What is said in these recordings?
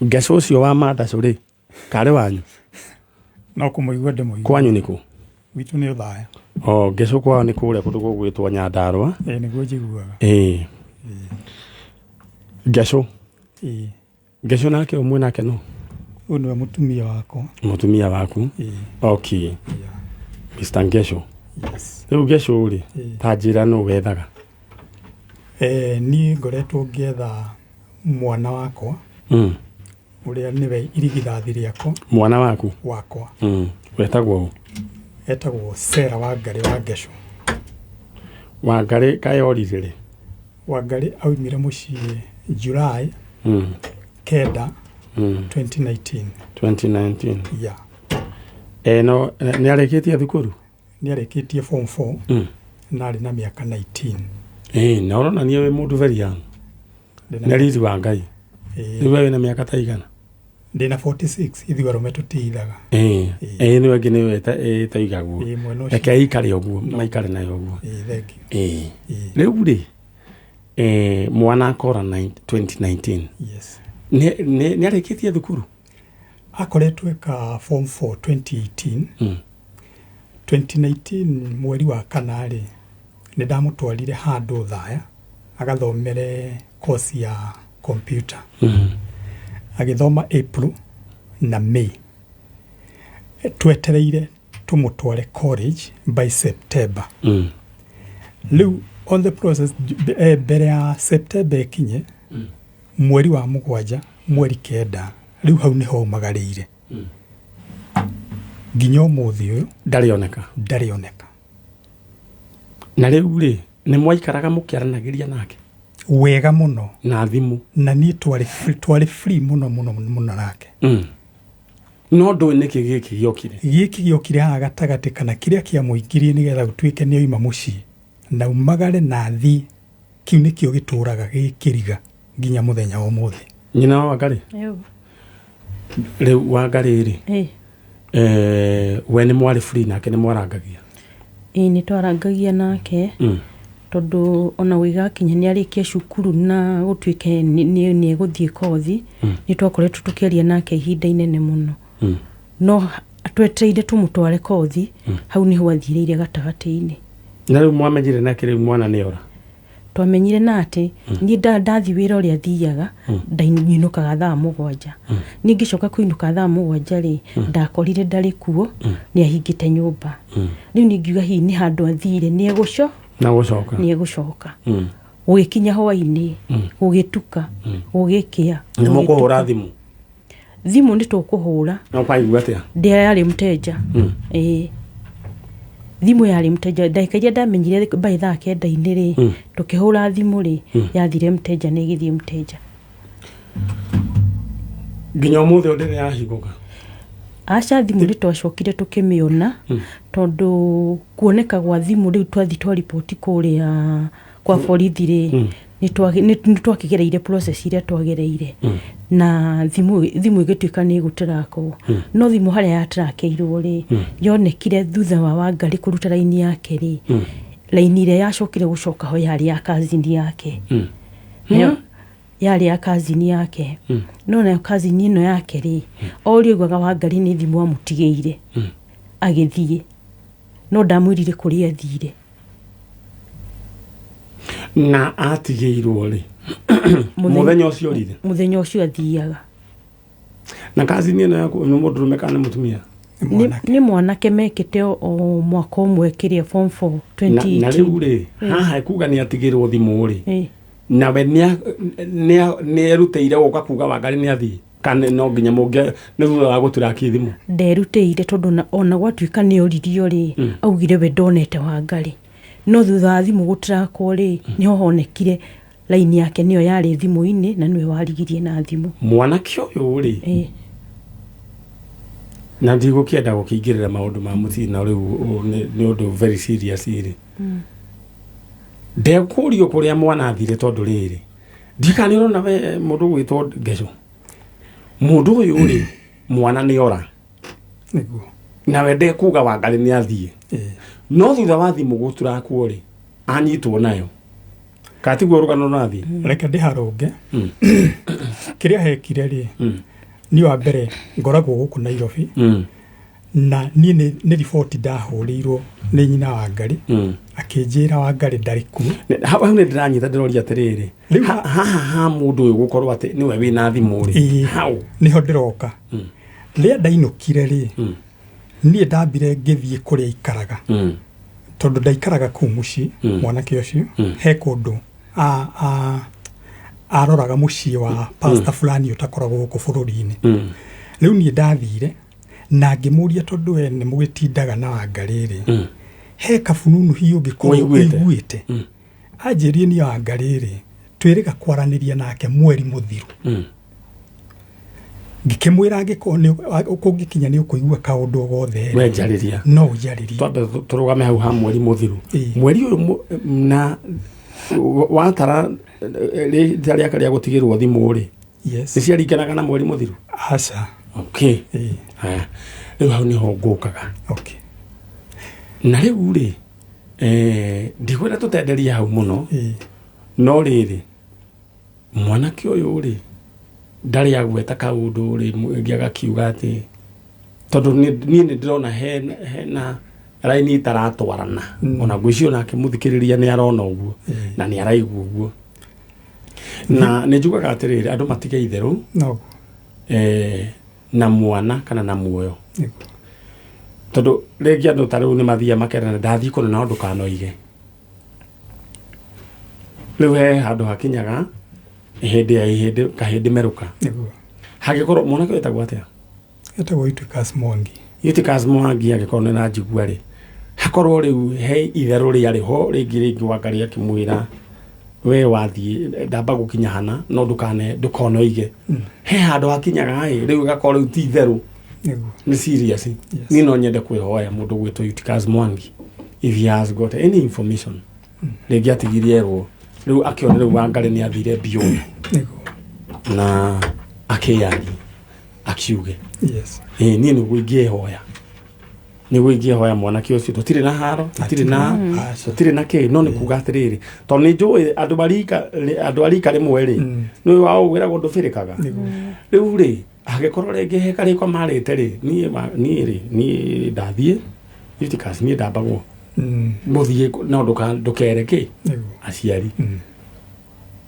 Ngeco ũcio wa Mandaco rĩ karĩ wanyu no kũmũigua ndĩmũigua kwanyu nĩkũ witũ nĩ Ũthaya Ngeco kwao nĩ kũrĩa kũndũ gũgwĩtwo Nyandarũa nĩguo njiguaga Ngeco Ngeco nake ũmwe nake no ũyũ nĩwe mũtumia waku okay Mr. Ngeco rĩu Ngeco rĩ ta njĩra no wethaga niĩ ngoretwo ngĩetha mwana wakwa ũrĩa nĩwe irigithathi rĩakwa mwana waku wakwa wetagwo etagwo Sera Wangari wa Ngeco Wangari kaĩ orire rĩ Wangari aumire mũciĩ July 9 2019 no nĩ arĩkĩtie thukuru nĩ arĩkĩtie form 4 na arĩ na mĩaka 19 na ũronania wĩ mũndũ very young nĩ riri wa Ngai rĩu wĩ na mĩaka ta igana ndĩna 46 ithuĩ arũme tũtiithaga nĩ wengĩ nĩ ĩtaigagwo reke ikare ũguo maikare nayo ũguo rĩu rĩ mwana akora 2019 nĩ arĩkĩtie thukuru akoretwo eka form 4 2019 mweri wa kana rĩ nĩ ndamũtwarire handũ Ũthaya agathomere course ya computer agĩthoma April na May twetereire tũmũtware college by September rĩu on the process mbere ya September ikinye mweri wa 7 mweri 9 rĩu hau nĩho magarĩire nginya ũmũthĩ ũyũ ndarĩoneka na rĩu rĩ nĩ mwaikaraga mũkĩaranagĩria nake wega mũno na thimũ na niĩ twarĩ free mũno nake no ndũĩ nĩkĩ gĩkĩ gĩokire haha gatagatĩ kana kĩrĩa kĩamũingirie nĩgetha gũtuĩke nĩ oima mũciĩ na umagare na thiĩ kĩu nĩkĩo gĩtũraga gĩkĩriga nginya mũthenya wa ũmũthĩ nyina wa Wangari rĩu Wangari rĩ we nĩ mwarĩ free nake nĩ mwarangagia nĩ twarangagia nake tondũ ona wĩgakinya nĩ arĩkia cukuru na gũtuĩke nĩ egũthiĩ kothi nĩ twakoretwo tũkĩaria nake ihinda inene mũno no twetereire tũmũtware kothi hau nĩho athirĩire gatagatĩ-inĩ na rĩu mwamenyire nake rĩu mwana nĩ ora twamenyire na atĩ niĩ ndathi wĩra ũrĩa thiaga ndainũkaga thaa 7 ningĩcoka kũinũka thaa 7 rĩ ndakorire ndarĩ kuo nĩ ahingĩte nyũmba rĩu ningiuga hihi nĩ handũ athire nĩ egũcoka gũgĩkinya hwaĩ-inĩ gũgĩtuka gũgĩkĩa nĩ mũkũhũra thimũ nĩ tũkũhũra no kwaigua atĩa yarĩ mteja thimũ yarĩ mteja ndagĩka iria ndamenyire by thaa 9 rĩ tũkĩhũra thimũ rĩ yathire mteja nĩ ĩgĩthiĩ mteja nginya ũmũthĩ ndĩrĩ yahingũka aca thimũ nĩ twacokire tũkĩmĩona tondũ kuoneka gwa thimũ rĩu twathi twa report kũrĩa kwa borithi rĩ nĩ twakĩgereire process iria twagereire na thimũ ĩgĩtuĩka nĩ ĩgũtrackwo no thimũ harĩa yatrackĩirwo rĩ yonekire thutha wa Wangari kũruta raini yake rĩ raini ĩrĩa yacokire gũcoka ho yarĩ ya kazini yake yarĩ ya kazini yake no nayo kazini ĩno yake rĩ orio gwaga Wangari nĩ thimũ amũtigĩire agĩthiĩ no ndamwĩrire kũrĩa athire na atigĩirwo rĩ mũthenya ũcio athiaga na kazini ĩno yaku nĩ mũndũrũme kana mũtumia nĩ mwanake mekĩte o mwaka ũmwe kĩrĩa form 4 2018 na rĩu rĩ haha kuga nĩ atigĩrwo thimũ rĩ na we nĩ erutĩire gũka kuga Wangari nĩ athiĩ kana no nginya mũngĩ nĩ thutha wa gũtũrakia thimũ nderutĩire tondũ ona gwatuĩka nĩ oririo rĩ augire we ndonete Wangari no thutha wa thimũ gũtrackwo rĩ nĩho honekire laini yake nĩyo yarĩ thimũ-inĩ na nĩwe warigirie na thimũ mwanake ũyũ rĩ na ndigũkĩenda gũkĩingĩrĩra maũndũ ma mũthina rĩu nĩ ũndũ very serious rĩ ndekũrio kũrĩa mwana athire tondũ rĩrĩ ndikanĩrona we mũndũ gwĩtwo Ngeco mũndũ ũyũ rĩ mwana nĩ ora nĩguo na we ndekuga Wangari nĩ athiĩ no thutha wa thimũ gũtrackwo rĩ anyitwo nayo Katiguo rugano nathi. Reke ndiharũnge. Kĩrĩa hekire rĩ, ni wa mbere ngoragwo gũkũ Nairobi. Na niĩ nĩ riboti ndahũrĩirwo nĩ nyina wa Ngarĩ. Akĩnjĩra wa Ngarĩ ndarĩ kuo. Hau nĩ ndĩranyita ndĩroria atĩrĩrĩ. Haha mũndũ ũyũ gũkorwo atĩ nĩwe wĩna thimũ rĩ. Hau nĩho ndĩroka. Rĩrĩa ndainũkire rĩ, niĩ ndambire ngĩthiĩ kũrĩa ikaraga. Tondũ ndaikaraga kũu mũciĩ mwanake ũcio he kũndũ aroraga mũciĩ wa pastor fulani ũtakoragwo gũkũ bũrũri-inĩ. Rĩu niĩ ndathire na ngĩmũria tondũ we nĩ mũgĩtindaga na wa Ngarĩ rĩ, he kabununu hiũ ngĩkorwo iguĩte. Anjĩrire niĩ wa Ngarĩ rĩ, twĩrĩga kwaranĩria nake mweri mũthiru. Ngĩkĩmwĩra ũkũngĩkinya nĩ ũkũigua kaũndũ o gothe we njarĩria no njarĩrie twambe tũrũgame hau ha mweri mũthiru. Mweri ũyũ na watara rĩrĩa rĩaka rĩa gũtigĩrwo thimũ rĩ, nĩ ciaringanaga na mweri mũthiru? Aca. Okay. Rĩu hau nĩho ngũkaga. Na rĩu rĩ, ndikwenda tũtenderia hau mũno, no rĩrĩ mwanake ũyũ rĩ ndarĩ agweta kaũndũ rĩ ngĩaga kiuga atĩ tondũ niĩ nĩ ndĩrona hena raini itaratwarana, ona ngwĩciria nake mũthikĩrĩria nĩ arona ũguo na nĩ araigua ũguo. Na nĩ njugaga atĩrĩrĩ andũ matige itherũ na mwana kana na muoyo. Tondũ rĩngĩ andũ ta rĩu nĩ mathiaga makerana ndathiĩ kũna na ndũkanoige. Rĩu he handũ hakinyaga hĩndĩ kahĩndĩ merũka. Hagĩkorwo mwanake wetagwo atĩa? Etagwo Eutychus Mwangi. Eutychus Mwangi agĩkorwo nĩ na njigua rĩ, hakorwo rĩu he itherũ rĩarĩ ho rĩngĩ wa Ngarĩ akĩmwĩra we wathiĩ ndamba gũkinya hana no ndũkanoige. He handũ hakinyaga rĩu gakorwo rĩu ti itherũ, nĩ serious. Niĩ no nyende kwĩhoya mũndũ gwĩtwo Eutychus Mwangi if he has got any information rĩngĩ atigirie erwo rĩu akĩona rĩu wa Ngarĩ nĩ athire biũ na akĩyari akiuge. Niĩ nĩguo ingĩhoya mwanake ũcio tũtirĩ na haro tũtirĩ na kĩ, no nĩ kuga atĩrĩrĩ tondũ nĩ njũĩ andũ arika rĩmwe rĩ nĩwe waũgwĩragwo ndũbĩrĩkaga. Rĩu rĩ agĩkorwo rĩngĩ he karĩko marĩte rĩ niĩ ndathiĩ Eutychus niĩ ndambagwo mũthiĩ no ndũkere kĩ aciari.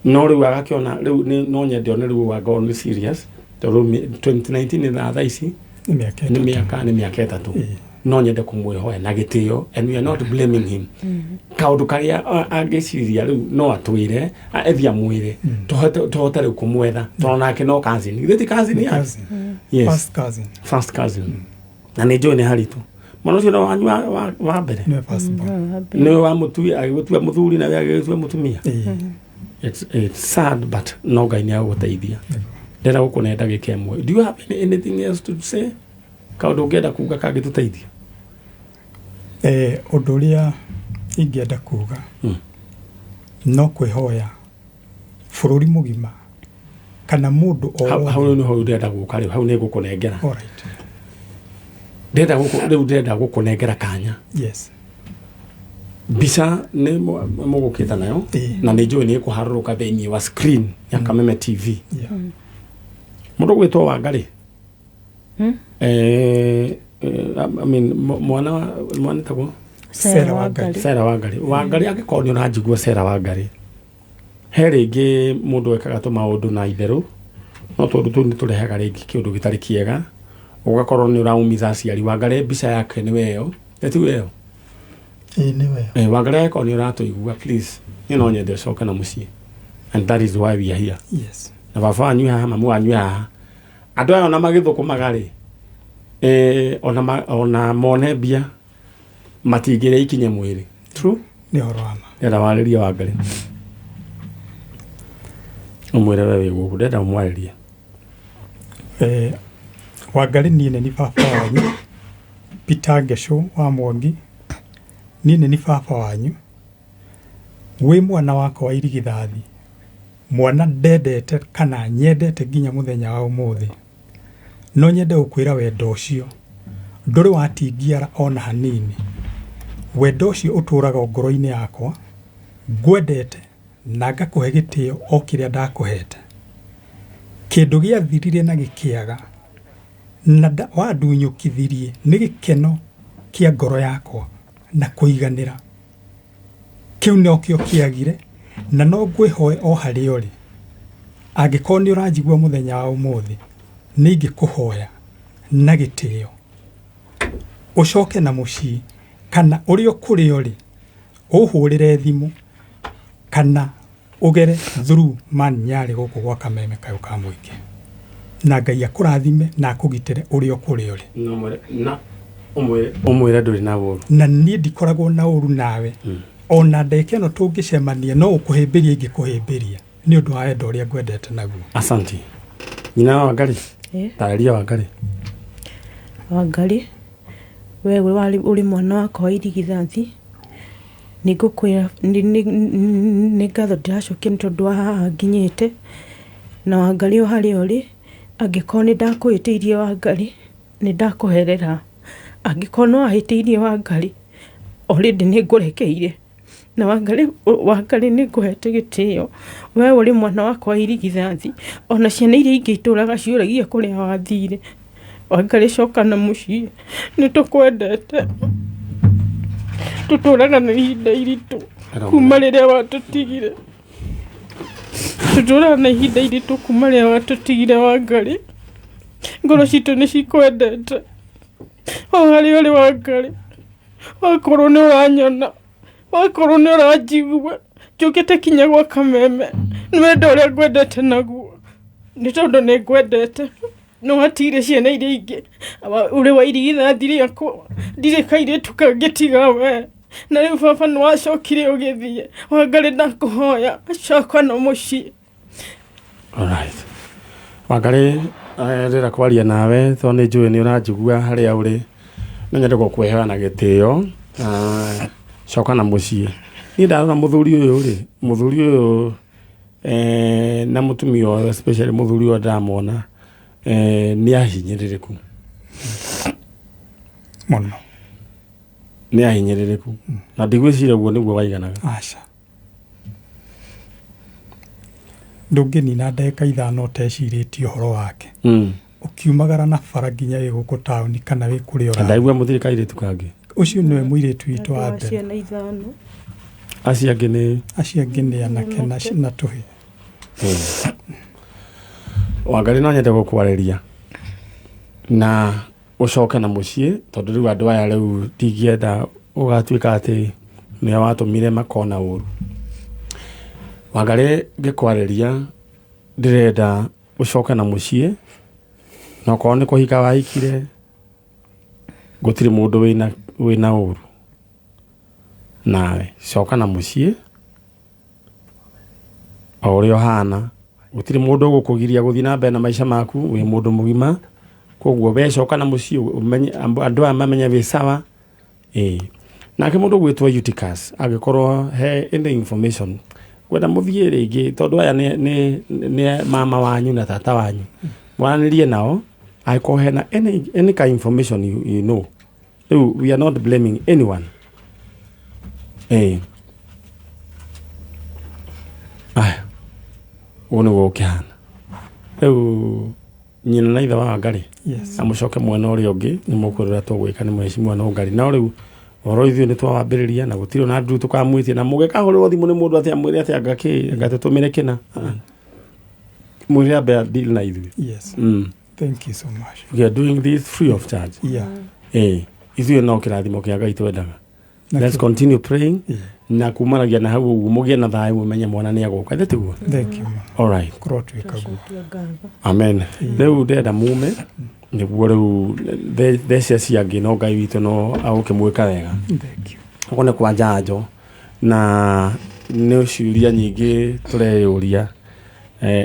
No rĩu agakĩona rĩu no nyende one rĩu wa Ngarĩ nĩ serious tondũ 2019 na thaa ici nĩ mĩaka ĩtatũ. No nyende kũmwĩhoya na gĩtĩo and we are not blaming him. Kaũndũ karĩa angĩciria rĩu no atwĩre ethia mwĩre tũhote rĩu kũmwetha tondũ nake no cousin. Githĩ ti cousin yake? First cousin. Na nĩ njũĩ nĩ haritũ. Mwana ũcio wanyu wa mbere nĩwe agĩgũtua mũthuri na we agĩgũtua mũtumia. It's sad but no Ngai nĩ agũgũteithia. Ndĩrenda gũkũne ndagĩka ĩmwe. Do you have anything else to say? Kaũndũ ũngĩenda kuuga kangĩtũteithia? Ũndũ ũrĩa ingĩenda kuuga no kwĩhoya bũrũri mũgima kana mũndũ hau nĩho ndĩrenda gũka rĩu hau nĩ ngũkũnengera. Ndĩrenda gũkũnengera kanya. Mbica nĩ mũgũkĩta nayo na nĩ njũĩ nĩ ĩkũharũrũka thĩinĩ wa screen ya Kameme TV. Mũndũ gwĩtwo wa Ngarĩ mwana tagwo Sera wa Ngarĩ. Wa Ngarĩ angĩkorwo nĩ ũranjigua Sera wa Ngarĩ, he rĩngĩ mũndũ ekaga tũmaũndũ na itherũ no tondũ tũu nĩ tũrehaga rĩngĩ kĩũndũ gĩtarĩ kĩega ũgakorwo nĩ ũraumitha aciari. Wa Ngarĩ mbica yake nĩ weo eti weo Wa Ngarĩ angĩkorwo nĩ ũratũigua please niĩ no nyende ũcoke na mũciĩ and that is why we are here. Na baba wanyu haha mamu wanyu haha andũ aya ona magĩthũkũmaga rĩ ona mone mbia matingĩrĩa ikinye mwĩrĩ. True nĩ ũhoro wa ma. Ndĩrenda warĩrie wa Ngarĩ ũmwĩre we wĩ gũkũ ndĩrenda ũmwarĩrie. Wa Ngarĩ niĩ nĩ baba wanyu Peter Ngesho wa Mwangi, niĩ nĩ baba wanyu wĩ mwana wakwa wa irigithathi, mwana ndendete kana nyendete nginya mũthenya wa ũmũthĩ. No nyende gũkwĩra wendo ũcio ndũrĩ watingiara ona hanini. Wendo ũcio ũtũraga ngoro-inĩ yakwa, ngwendete na ngakũhe gĩtĩo o kĩrĩa ndakũhete kĩndũ gĩathirire na gĩkĩaga na wandunyũkithirie nĩ gĩkeno kĩa ngoro yakwa na kũiganĩra kĩu nĩkĩo kĩagire na no ngwĩhoe o harĩa ũrĩ angĩkorwo nĩ ũranjigua mũthenya wa ũmũthĩ nĩ ingĩkũhoya na gĩtĩo ũcoke na mũciĩ kana ũrĩ o kũrĩa ũrĩ ũhũrĩre thimũ kana ũgere through nyarĩ gũkũ gwa kameme kayũ ka mũingĩ na Ngai akũrathime na akũgitĩre ũrĩ o kũrĩa ũrĩ na ũmwĩre ndũrĩ na ũru na niĩ ndikoragwo na ũru nawe ona ndeka ĩno tũngĩcemania no ũkũhĩmbĩria ingĩkũhĩmbĩria nĩ ũndũ wa wendo ũrĩa ngwendete naguo. Asante. Nyina wa Wangari tarĩria Wangari wewe uri mwana wakwa wa irigithathi nĩngũkwĩra nĩ ngatho ndĩracokia nĩ tondũ wa haha nginyĩte na Wangari o harĩa ũrĩ angĩkorwo nĩ ndakwĩtĩirie Wangari nĩ ndakũherera angĩkorwo no wahĩtĩirie Wangari already nĩ ngũrekeire na Wangari nĩ ngũhete gĩtĩo we ũrĩ mwana wakwa wa irigithathi ona ciana iria ingĩ itũraga ciũragia kũrĩa wathire Wangari coka na mũciĩ nĩ tũkwendete tutũraga na ihinda iritũ kuma rĩrĩa watũtigire tutũraga na ihinda iritũ kuma rĩrĩa watũtigire Wangari ngoro citũ nĩ cikwendete o harĩa ũrĩ Wangari wakorwo nĩ ũranyona wakorwo nĩ ũranjigua njũkĩte kinya gwa kameme nĩ wendo ũrĩa ngwendete naguo nĩ tondũ nĩ ngwendete no watigire ciana iria ingĩ ũrĩ wa irigithathi rĩakwa ndirĩ kairĩtu kangĩtiga we na rĩu baba nĩ wacokire ũgĩthiĩ Wangari ndakũhoya coka na mũciĩ. Alright. Wangari rĩra kwaria nawe tondũ nĩ njũĩ nĩ ũranjigua harĩa ũrĩ no nyende gũkũheana na gĩtĩo coka na mũciĩ. Niĩ ndarora mũthuri ũyũ na mũtumia ũyũ especially mũthuri ũyũ ndamwona nĩ ahinyĩrĩrĩku mũno nĩ ahinyĩrĩrĩku na ndigwĩciria guo nĩguo waiganaga. Aca ndũngĩnina ndagĩka ithano ũtecirĩtie ũhoro wake ũkiumagara na bara nginya wĩ gũkũ taũni kana wĩ kũrĩa ũra ndaigua mũthiri kairĩtu kangĩ ũcio nĩwe mũirĩtu witũ wa mbere ciana ithano acio angĩ nĩ anake na tũhĩ. Wangari no nyende gũkwarĩria na ũcoke na mũciĩ tondũ rĩu andũ aya rĩu ndingĩenda ũgatuĩka atĩ nĩ watũmire makona ũru. Wangari ngĩkwarĩria ndĩrenda ũcoke na mũciĩ na okorwo nĩ kũhika wahikire gũtirĩ mũndũ wĩna ũru nawe coka na mũciĩ o ũrĩa ũhana gũtirĩ mũndũ ũgũkũgiria gũthiĩ na mbere na maica maku wĩ mũndũ mũgima koguo we coka na mũciĩ umenye andũ aya mamenye wĩ sawa nake mũndũ gwĩtwo Eutychus angĩkorwo he any information gwenda mũthiĩ rĩngĩ tondũ aya nĩ mama wanyu na tata wanyu mwaranĩrie nao angĩkorwo hena any kind information you know we are not blaming anyone. Ũguo gũkĩhana rĩu nyina na ithe wa Wangari na mũcoke mwena ũrĩa ũngĩ nĩ mũkũrora tũgwĩka nĩ mheshimiwa na Wangari na rĩu ũhoro ithuĩ nĩ twawambĩrĩria na gũtirĩ na nduru tũkamwĩtie na mũgĩkahũrĩrwo thimũ nĩ mũndũ atĩa mwĩre atĩa ngatũtũmĩre kĩna mwĩre ambe deal na ithuĩ. Yes. Thank you so much. We are doing this free of charge. Ithuĩ no kĩrathimo kĩa Ngai twendaga. Let's continue praying. Na kumaragia na hau ũguo mũgĩe na thayũ mũmenye mwana nĩ agũka ĩthĩ tiguo. Thank you. All right. Korwo twĩkaguo. Amen. Rĩu ndenda mume nĩguo rĩu thece ciangĩ no Ngai witũ no agũkĩmwĩka wega. Thank you. Ũguo nĩ kwa njanjo na nĩ ciũria nyingĩ tũreyũria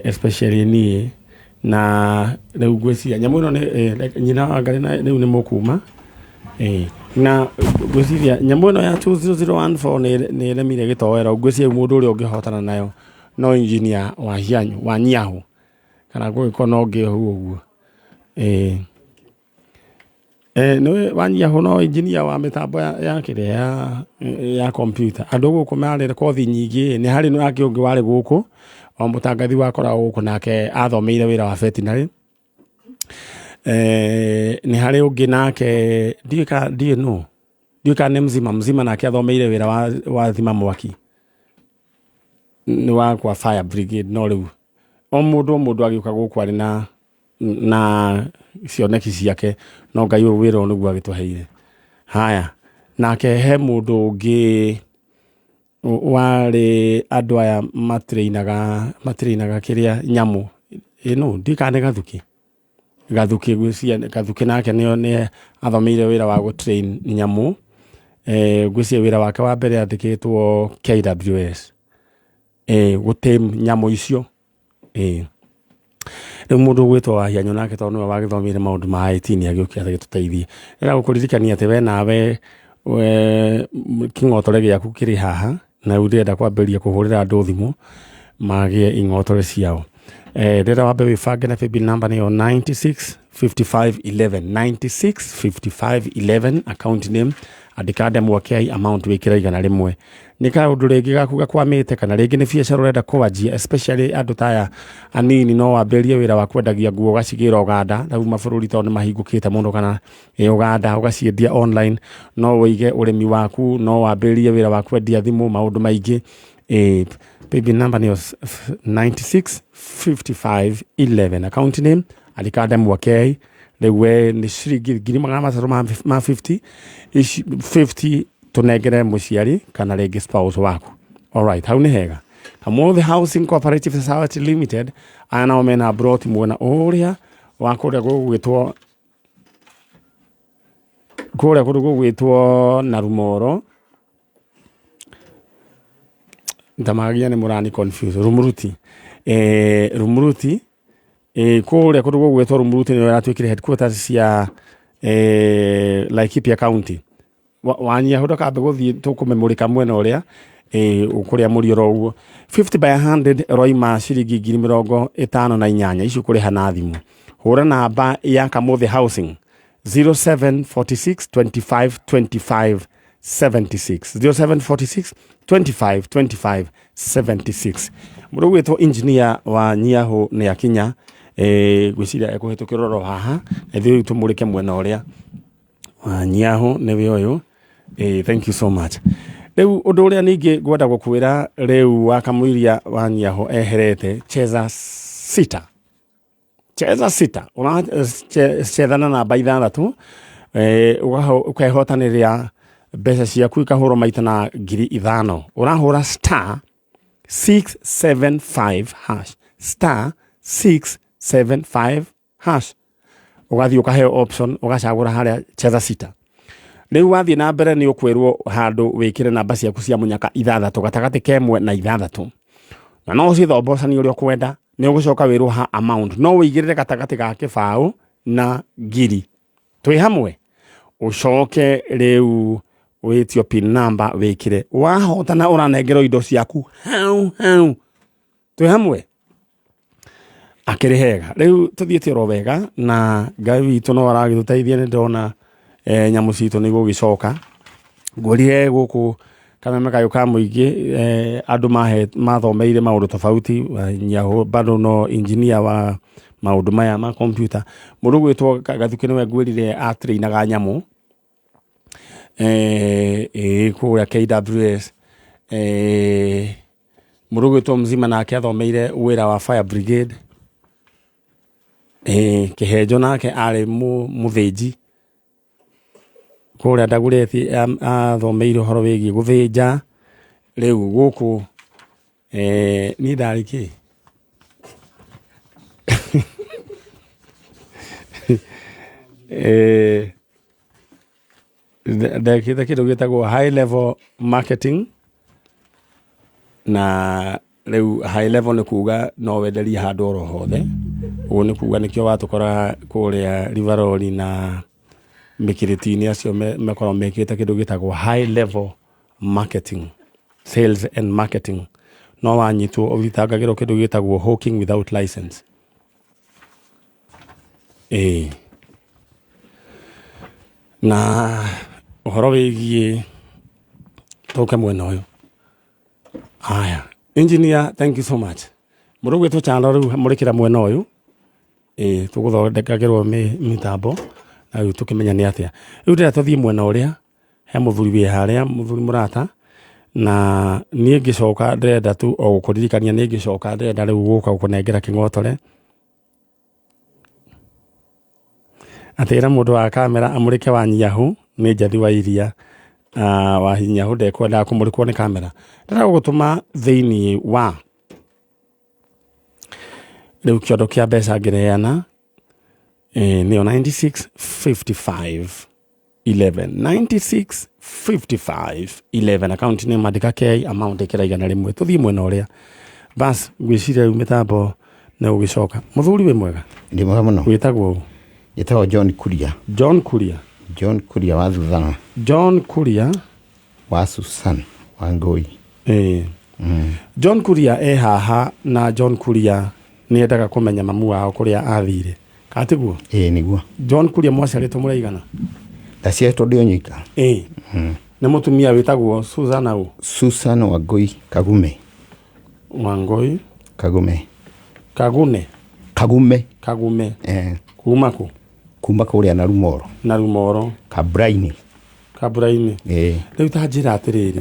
especially niĩ na rĩu ngwĩciria nyamũ ĩno nĩ nyina wa Wangari rĩu nĩ mũkuma na ngwĩciria nyamũ ĩno ya 20014 nĩ ĩremire gĩtowero ngwĩciria mũndũ ũrĩa ũngĩhotana nayo no engineer wa Nyahu kana gũgĩkorwo no ũngĩ ũguo Nĩ wanyia hono engineer wa mitambo ya kire ya computer andu guku marire kothi nyingi ni hari no yake ungi wari guku o mutangathi wakora guku nake athomeire wira wa veterinary ni hari ungi nake ndiuka ne mzima nake athomeire wira wa thima mwaki ni wakwa fire brigade no riu o mundu agiuka guku ari na cioneki ciake no ngai wira onu gwa gituheire haya nake he mundu ungi wari andu aya matreinaga kiria nyamu ndikane gathuki gwisia gathuki nake ni athomeire wira wa gutrain nyamu gwisia wira wake wa mbere athikitwo KWS gutem nyamu icio mundu gwitwa hianyo nake tondu no wagithomire maundu ma IT ni agiukia agituteithie era gukuririkania ati we nawe kingotore giaku kiri haha na urenda kwambiria kuhurira andu thimu magie ingotore ciao rira wambe wibange na paybill number ni 965511 965511 account name andika mwakei amount wikira igana rimwe nika undu ringi gaku gakwamite kana ringi ni biacara urenda kuwajia especially andu taya anini no wamberie wira wa kwendagia nguo gacigira Uganda na mabũrũri tondu mahingukite muno kana Uganda ugaciendia online no wige urimi waku no wamberie wira wa kwendia thimu maundu maingi paybill number ni 965511 account name andika mwakei lewe ni shiringi 350 50 tunegere muciari kana rege spouse waku. Alright, hau ni hega. Kamothe Housing Cooperative Society Limited ana omena brought mwena uria wakuria gugwitwo na Rumoro ndamagia ni murani confuse Rumuruti kuria kundu gugwitwo Rumuruti ni ratwikire headquarters cia Laikipia County wanyia hodo ka begothi tukumemurika mwena uria ukuria murioro uguo 50 by 100 roima shiringi 58 icio kuri hana thimu hura namba ya Kamothe Housing 0746 25 76 0746 25 76 mundu gwitwo engineer wa nyiaho ni akinya gwiciria ekuhitukira ro haha ethiu tumurike mwena uria wa nyiaho ni uyu thank you so much riu undu uria ningi gwenda gukwira riu wakamuiria wa nyiaho eherete cheza sita una chethana na baidha tu ukahotanira mbeca ciaku ikahurwo maita na 5,000 urahura star 675 hash star 675 hash ugathi ukaheo option ugacagura haria cheza sita riu wathi na mbere ni ukwirwo handu wikire namba ciaku cia munyaka 6 gatagati kemwe na 6 na no cithombocanio uri kwenda ni ugucoka wirwo ha amount no wigirire gatagati ga kibao na ngiri twi hamwe ucoke riu witio pin number wikire wahotana uranengero indo ciaku hau twi hamwe akiri hega riu tuthiete ro wega na ngai witu no aragituteithia ni ndona nyamu citu ni gugicoka ngurire guku kameme kayo ka muingi andu mathomeire maundu tofauti nyaho bado no engineer wa maundu maya ma computer mundu gwitwo gathuki niwe ngwirire atrainaga nyamu kuya KWS mundu gwitwo mzima nake athomeire wira wa fire brigade kihejo nake ari muthinji kuria ndagureti athomeire horo wigi guthinja riu guku ni ndariki ndakita kitu gitagwo high level marketing na riu high level ni kuga no wenderia handu oro hothe ugu ni kuga nikio watukora kuria Riveroli na mikiritini acio mekoro mekite kitu gitagwo high level marketing sales and marketing no wanyitwo ugitangagiro kitu gitagwo hawking without license na uhoro wigie toke mwena uyu haya engineer thank you so much murugu tu channel ru murikira mwena uyu tuguthondekagirwo mitambo na tukimenya ni atia riu ndira tuthie mwena uria he muthuri wi haria muthuri murata na nie ngicoka ndenda tu o gukuririkania nie ngicoka ndenda riu guka gukunengera kingotore atira mundu wa kamera amurike wa nyahu ni njathi wa iria wa nyahu ndekwenda kumurikwo ni kamera ndira gutuma thiini wa riu kiondo kia mbeca ngireana ni 965511 account name andika k amount ikira igana rimwe tuthie mwena uria bas gwiciria riu mitambo na ugicoka muthuri we mwega ndi mwega muno witagwo yetagwo John Kuria wa Thuthana John Kuria wa Susan wa Ngui John Kuria haha na John Kuria ni endaga kumenya mamu wao kuria athire katiguo niguo John Kuria mwaciaritwo muraigana ndaciaritwo ndi onyika ni mutumia witagwo Susan wa Ngui Kagume kuma kuria na Rumoro Kabraini riu ta njira atiriri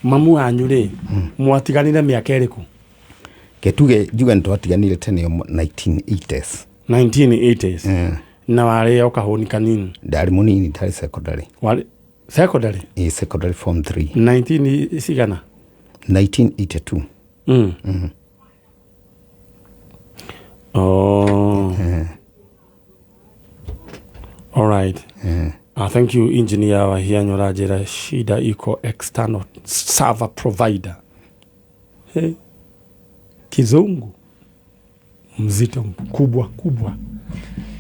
mamu wanyu ri mwatiganire miaka iriku ketuge juga ntwatiganire tene 1980s na wari o kahuni kanini ndari munini ndari secondary secondary form 3 1982 all right thank you engineer wa hianyo rajira shida iko external server provider kizungu mzito kubwa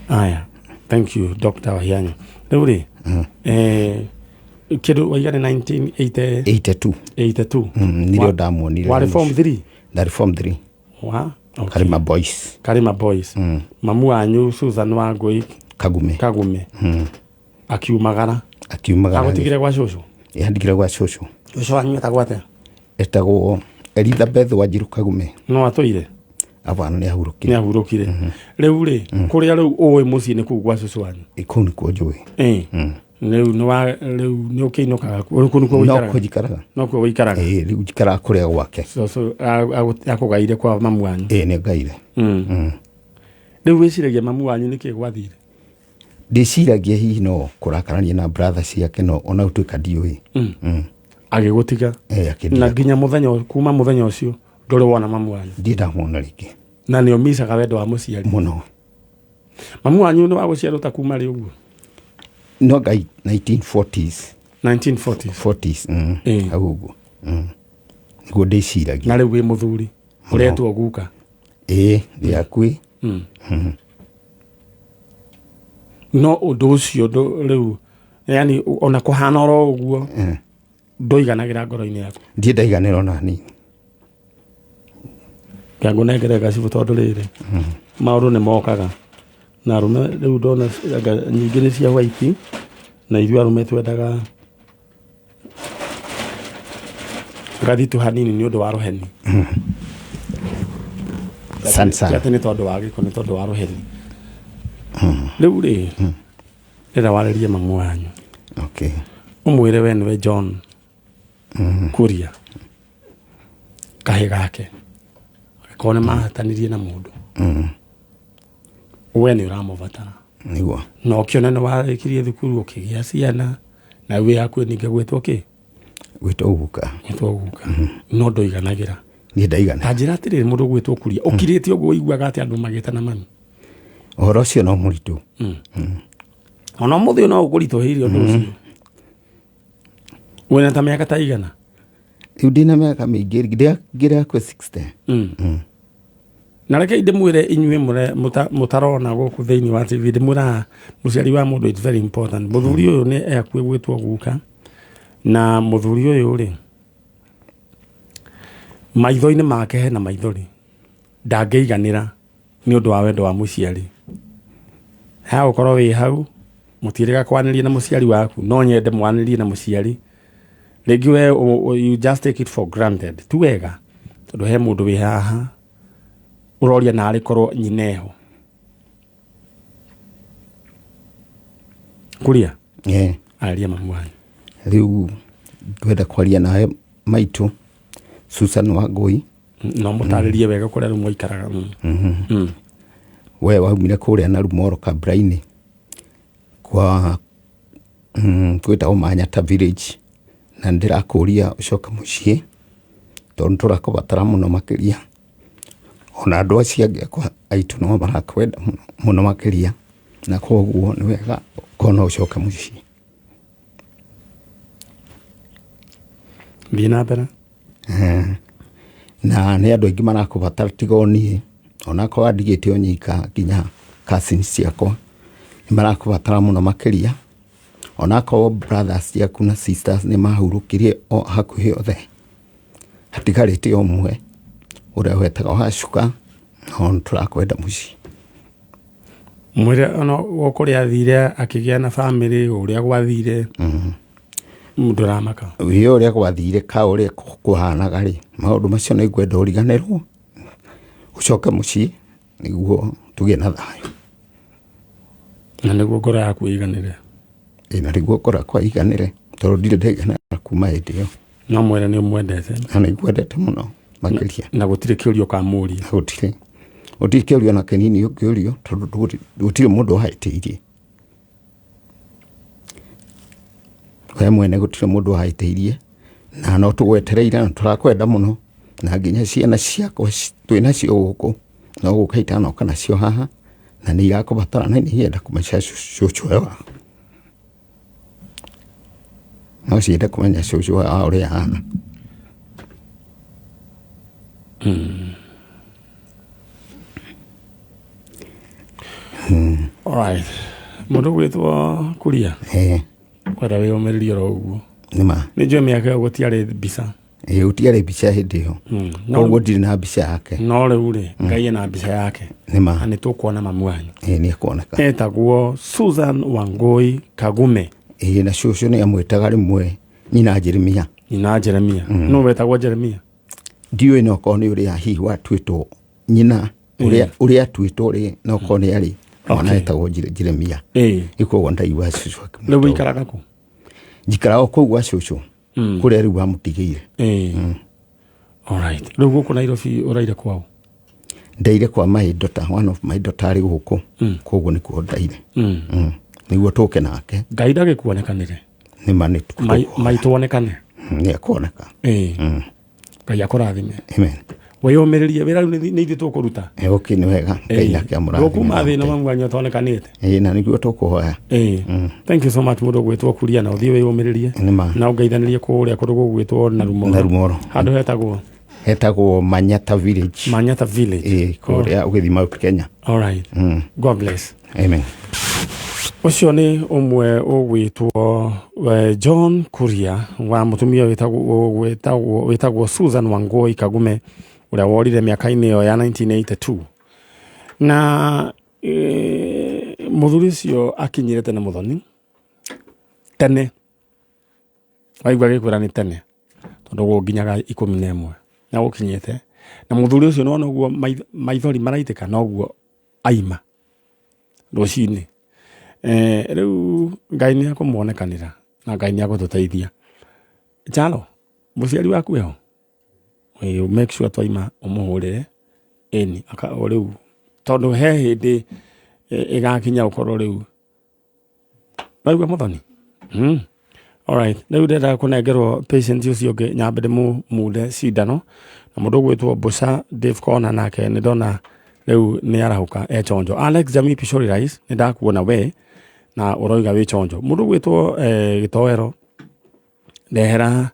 haya thank you Dr. wa hianyo nuri kido waigana 1982 nilio damuonire wari form 3 wa okay. Karima boys mamu wanyu Susan wa Ngui Kagume akiumagara agutigire gwa shosho yandikire gwa shosho wanyu etagwate etagwo Elizabeth Wanjiru Kagume no atoire abana ni ahurukire riu ri kuria riu uwe mucii ni ku gwa shosho wanyu iku ni ku njui riu ni ukiinukaga ku ni ku wikaraga riu njikara kuria gwake so akugaire kwa mamu wanyu ni ngaire riu wiciragia mamu wanyu niki gwathire ndiciragia hihi no kurakarania na brother ciake no ona utuika ndiui agigutiga na nginya kuma muthenya ucio nduri wona mamu wanyu ndindamwona ringi na ni omisaga wendo wa muciari muno mamu wanyu ni wa guciarwo ta kuma ri uguo no ngai 1940s agugo niguo ndiciragia na riu wi muthuri uretwo guka ndi akui no undu ucio riu yani ona kuhana ro uguo ndoiganagira ngoro-ini yaku ndiendaiganira ona nini kangu nengerega cibu tondu riri maundu ni mokaga na arume riu ndona nyingi ni cia white na ithuĩ arume twendaga gathitu hanini ni undu wa ruheni ati ni tondu wa giko ni tondu wa ruheni riu ri rira waririe mamu wanyu umwire we niwe John Kuria kahe gake kone mahatanirie na mundu we ni uramuvatara niguo no kiona ni warikirie thukuru ukigia ciana na we yakwe ninge gwetwo ki gwetwo guka no ndoiganagira ni ndaigana ta njira atiri mundu gwetwo Kuria ukirite uguo iguaga ati andu magita na mami uhoro ucio no muritu ona muthio no uguritũhĩire ũndũ ũcio wena ta mĩaka ta igana riu ndina mĩaka mĩingĩ ngira kwa 60 na reke ndĩmwĩre inyuĩ mũtarona gũkũ thĩinĩ wa TV ndĩmwĩra mũciari wa mũndũ it's very important mũthuri ũyũ nĩ akuĩ gwĩtwo guka na mũthuri ũyũ rĩ maitho-inĩ make hena maithori ndangĩiganĩra nĩ ũndũ wa wendo wa mũciari ha ũkorwo wĩ hau mutirega kwanĩria na mũciari waku no nyende mwanĩrie na mũciari rĩngĩ we you just take it for granted tu wega tondũ he mũndũ wĩ haha ũroria narĩ korwo nyineho kuria aria mamu wanyu rĩu ngwenda kwaria nawe maitũ Susan Wangui no mũtarĩrie wega kũrĩa rĩu mũikaraga we waumire kũrĩa na Rumoro Kabra-inĩ kwa gwĩtagwo Manyata village na ndĩrakũria ũcoka mũciĩ tondũ tũrakũbatara mũno makĩria ona andũ acio angĩ akwa aitũ no marakwenda mũno makĩria na koguo nĩ wega kona ũcoka mũciĩ thiĩ mbere na nĩ andũ aingĩ marakũbatara tiga o niĩ ona korwo ndigĩte o nyika nginya cousins ciakwa nĩ marakũbatara mũno makĩria ona korwo brothers ciaku na sisters nĩ mahurũkirie o hakuhĩ othe hatigarĩte ũmwe ũrĩa wetaga wacuka no tũrakwenda mũciĩ mwĩre ona kũrĩa athire akĩgĩa na family ũrĩa gwathire ndũramaka wĩ ũrĩa gwathire ka ũrĩa kũhanaga rĩ maũndũ macio nĩ ngwenda ũriganĩrwo ũcoke mũciĩ nĩguo tũgĩe na thayũ na nĩguo ngoro yaku ĩiganĩre na nĩguo ngoro yakwa ĩiganĩre tondũ ndirĩ ndĩganĩra kuma hĩndĩ ĩyo no mwĩre nĩ ũmwendete na nĩ ngwendete mũno makĩria na gũtirĩ kĩũrio kamũria gũtirĩ kĩũrio na kĩnini ũngĩũrio tondũ gũtirĩ mũndũ wahĩtĩirie we mwene gũtirĩ mũndũ wahĩtĩirie na no tũgwetereire na tũrakwenda mũno na nginya ciana ciakwa twĩnacio gũkũ no gũka itanoka nacio haha na nĩ irakũbatara na nĩ irenda kũmenya cũcũ wao no cienda kũmenya cũcũ wao ũrĩa hana alright mũndũ gwĩtwo Kuria kwenda wĩyũmĩrĩrie oro ũguo nĩma nĩ njũĩ mĩaka ĩyo gũtiarĩ mbica gũtiarĩ mbica hĩndĩ ĩyo koguo ndirĩ na mbica yake no rĩu rĩ Ngai ena mbica yake nĩma na nĩ tũkuona mamu wanyu nĩ akuoneka etagwo Susan Wangui Kagume na cũcũ nĩ amwĩtaga rĩmwe nyina Jeremia no wetagwo Jeremia ndiũĩ no korwo nĩ ũrĩa hihi watuĩtwo nyina ũrĩa atuĩtwo rĩ no korwo nĩ arĩ mwana etagwo Jeremia koguo ndaigua cũcũ rĩu ũikaraga kũ njikaraga kũu gwa cũcũ kũrĩa rĩu wamũtigĩire alright rĩu gũkũ Nairobi ũraire kwao ndaire kwa my daughter one of my daughter arĩ gũkũ koguo nĩkuo ndaire nĩguo tũke nake Ngai ndagĩkuonekanĩre nĩma nĩ maitũ onekane nĩ akuoneka Ngai akũrathime amen wĩyũmĩrĩrie wĩra rĩu nĩ ithuĩ tũkũruta okay nĩ wega Ngai nake amũrathime gũkuma thĩna mamu wanyu tonekanĩte na nĩguo tũkũhoya thank you so much mũndũ gwĩtwo Kuria na ũthiĩ wĩyũmĩrĩrie na ũngeithanĩrie kũrĩa kũndũ gũgwĩtwo Narumoro handũ hetagwo Manyata village kũrĩa ũgĩthiĩ Mount Kenya alright God bless amen ũcio nĩ ũmwe ũgwĩtwo John Kuria wa mũtumia wĩtagwo Susan Wangui Kagume ũrĩa worire mĩaka-inĩ ĩyo ya 1982 na mũthuri ũcio akinyire tene mũthoni tene waigua gĩkwĩra nĩ tene tondũ gũnginyaga 11 na gũkinyĩte na mũthuri ũcio nĩwona ũguo maithori maraitĩka noguo aima rũcinĩ rĩu Ngai nĩ akũmuonekanĩra na Ngai nĩ agũtũteithia Chalo mũciari waku eho make sure twaima ũmũhũrĩre ĩni rĩu tondũ he hĩndĩ ĩgakinya ũkorwo rĩu waigua mũthoni alright rĩu ndĩrenda kũnengerwo patient ũcio ũngĩ nyambe ndĩmũmunde cindano na mũndũ gwĩtwo Busa Dave Kona nake nĩ ndona rĩu nĩ arahũka chonjo Alex Jamii Pishori Rais nĩ ndakuona we na ũroiga wĩ chonjo mũndũ gwĩtwo Gĩtoero ndehera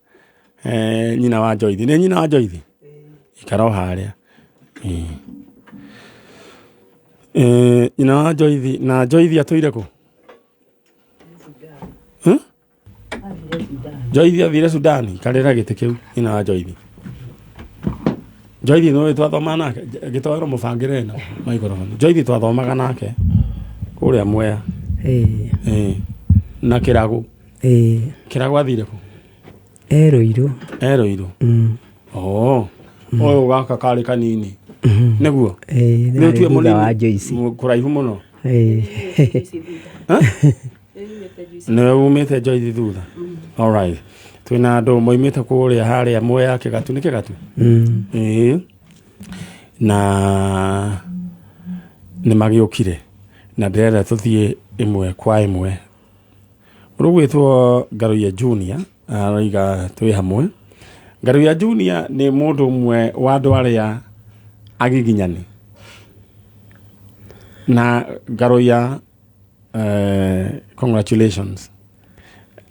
nyina wa Joithi nĩ nyina wa Joithi ikara o harĩa nyina wa Joithi na Joithi atũire kũ Joithi athire Sudani karĩra gĩtĩ kĩu nyina wa Joithi nĩ twathoma nake Gĩtoero mũbangĩre na maikorofoni Joithi twathomaga nake kũrĩa Mwea na kirago kirago athire ku Eroiro oyo gaka kari kanini niguo nä tue wa Joyce kuraihu muno nä umite Joyce thutha alright twina andu moimite kuria haria moya kigatu nä kigatu na nä magiukire na ndĩrenda tũthiĩ ĩmwe kwa ĩmwe rũgwĩtwo Ngaruya Junior araiga twĩ hamwe Ngaruya Junior nĩ mũndũ ũmwe wa andũ arĩa agiginyani na Ngaruya congratulations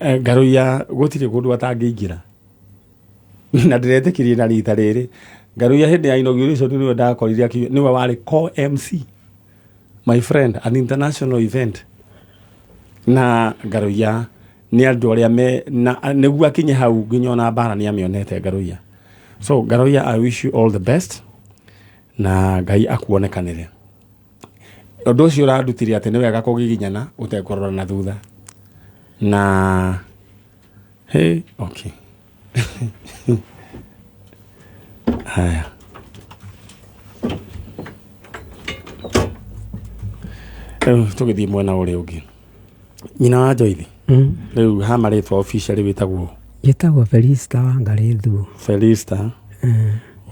Ngaruya gũtirĩ kũndũ atangĩingĩra na ndĩretĩkirie na rita rĩrĩ Ngaruya hĩndĩ ya inauguration nĩwe ndakorire nĩwe warĩ co-MC my friend an international event na Ngaruya nĩ andũ arĩa me nĩguo akinye hau nginya ona bara nĩ amĩonete Ngaruya so Ngaruya I wish you all the best na Ngai akuonekanĩre ũndũ ũcio ũrandutire atĩ nĩ wega kũgiginyana ũtekũrora na thutha na hey okay haya tũgĩthiĩ mwena ũrĩa ũngĩ nyina wa Joyce rĩu ha marĩtwa officially wĩtagwo Felista Wangari Thuo Felista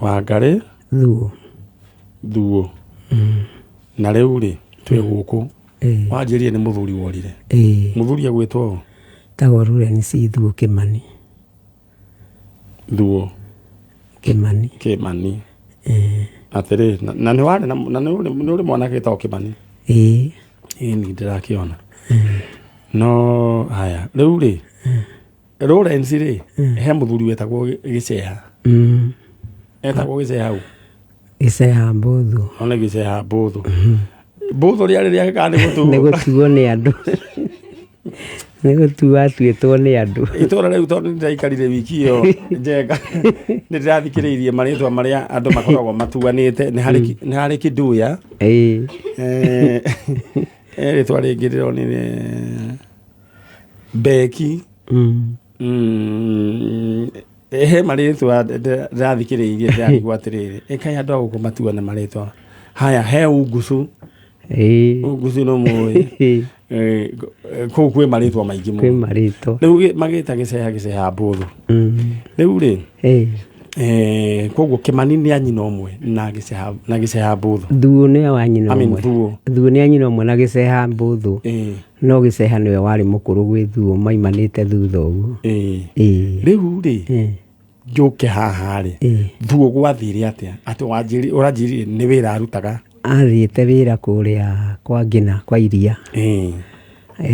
Wangari Thuo na rĩu rĩ twĩ gũkũ wanjĩrie nĩ mũthuri worire mũthuri agwĩtwo tagwo Rũreni Thuo Kĩmani Thuo Kĩmani atĩrĩ na nĩ warĩ na nĩ ũrĩ mwanake wĩtagwo Kĩmani nĩ ndĩrakĩona no haya rĩu rĩ Lawrence rĩ he mũthuri wetagwo Gĩceha etagwo Gĩceha u Gĩceha Mbũthũ ona Gĩceha Mbũthũ Mbũthũ rĩarĩ rĩagĩka nĩ gũtuo nĩ andũ nĩ gũtua atuĩtwo nĩ andũ itũra rĩu tondũ nĩndaikarire wiki ĩyo njega nĩndĩrathikĩrĩirie marĩtwa marĩa andũ makoragwo matuanĩte nĩ harĩ Kĩndũya rĩtwa rĩngĩ rĩronire Beki he marĩtwa ndĩrathikĩrĩirie ndĩrarigwo atĩrĩrĩ ĩkaĩ andũ agũkũ matuane marĩtwa haya he Ungucu Ungucu no mũĩ kũu kwĩ marĩtwa maingĩ mũno rĩu magĩta Gĩceha Mbũthũ rĩu rĩ koguo Kĩmani nĩ anyina ũmwe na Gĩceha Mbũthũ Thuo nĩ wa nyina ũmwe Thuo nĩ anyina ũmwe na Gĩceha Mbũthũ no Gĩceha nĩwe warĩ mũkũrũ gwĩ Thuo maimanĩte thutha ũguo rĩu rĩ njũke haha rĩ Thuo gwathire atĩa atĩ ũranjĩrire nĩ wĩra arutaga athiĩte wĩra kũrĩa kwa Ngina kwa iria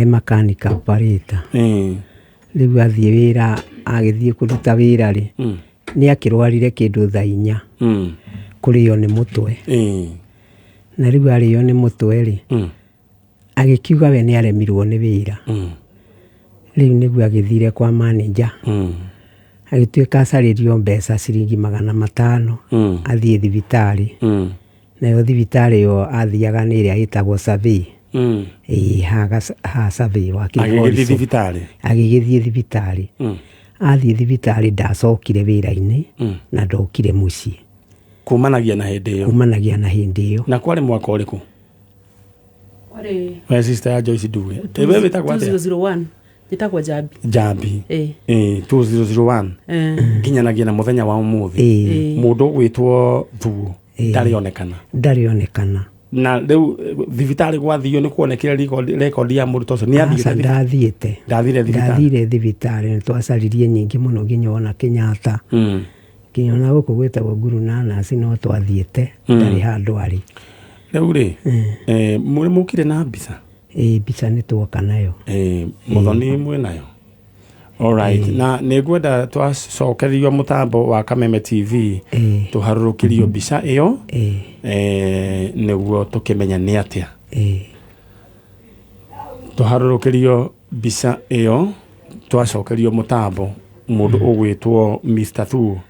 mechanical operator rĩu athiĩ wĩra agĩthiĩ kũruta wĩra rĩ nĩ akĩrwarire kĩndũ thaa 4 kũrĩo nĩ mũtwe na rĩu arĩo nĩ mũtwe rĩ agĩkiuga we nĩ aremirwo nĩ wĩra rĩu nĩguo agĩthire kwa manager agĩtuĩka acarĩrio mbeca ciringi 500 athiĩ thibitarĩ nayo thibitarĩ yo athiaga nĩ ĩrĩa ĩtagwo survey ha survey wa agĩgĩthiĩ thibitarĩ athiĩ thibitarĩ ndacokire wĩra-inĩ na ndokire mũciĩ kumanagia na hĩndĩ ĩyo na kwarĩ mwaka ũrĩkũ we sister ya Joyce Ndũire we wĩtagwo atĩa 2001 njĩtagwo Njambi 2001 nginyanagia na mũthenya wa ũmũthĩ mũndũ ũgwĩtwo Thuo ndarĩonekana na rĩu thibitarĩ gwathio nĩ kuonekire rekondi ya mũndũ tũcio nĩ ndathire thibitarĩ nĩ twacaririe nyingĩ mũno nginya ona Kenyatta nginya ona gũkũ gwĩtagwo Nguru Nanas no twathiĩte ndarĩ handũ arĩ rĩu rĩ mũrĩ mũkire na mbica mbica nĩ twoka nayo mũthoni mwĩnayo alright na nĩngwenda twacokerio mũtambo wa Kameme TV tũharũrũkĩrio mbica ĩyo nĩguo tũkĩmenya nĩ atĩa tũharũrũkĩrio mbica ĩyo twacokerio mũtambo mũndũ ũgwĩtwo Mr. Thuo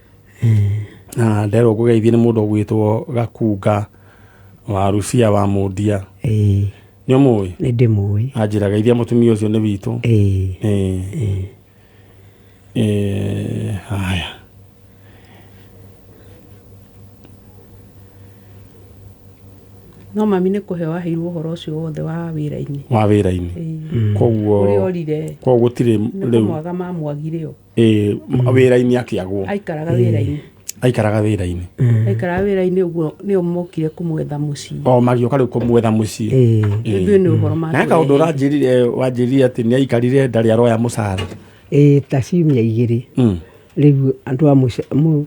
na nderwo gũgeithie nĩ mũndũ ũgwĩtwo Gakunga wa Rucia wa Mũndia nĩ mũĩ nĩ ndĩmũĩ anjĩraga ithia mũtumia ũcio nĩ witũ haya no mami nĩ kũhe waheirwo ũhoro ũcio wothe wa wĩra-inĩ koguo gũtirĩ rĩu mwaga mamwagire o wĩra-inĩ akĩagwo aikaraga wĩra-inĩ aikaraga wĩra-inĩ ũguo nĩo mokire kũmwetha mũciĩ magĩũka rĩu kũmwetha mũciĩ ithuĩ nĩ ũhoro na kaũndũ wanjĩrire atĩ nĩ aikarire ndarĩ aroya mũcara ta ciumia 2 rĩu andũ a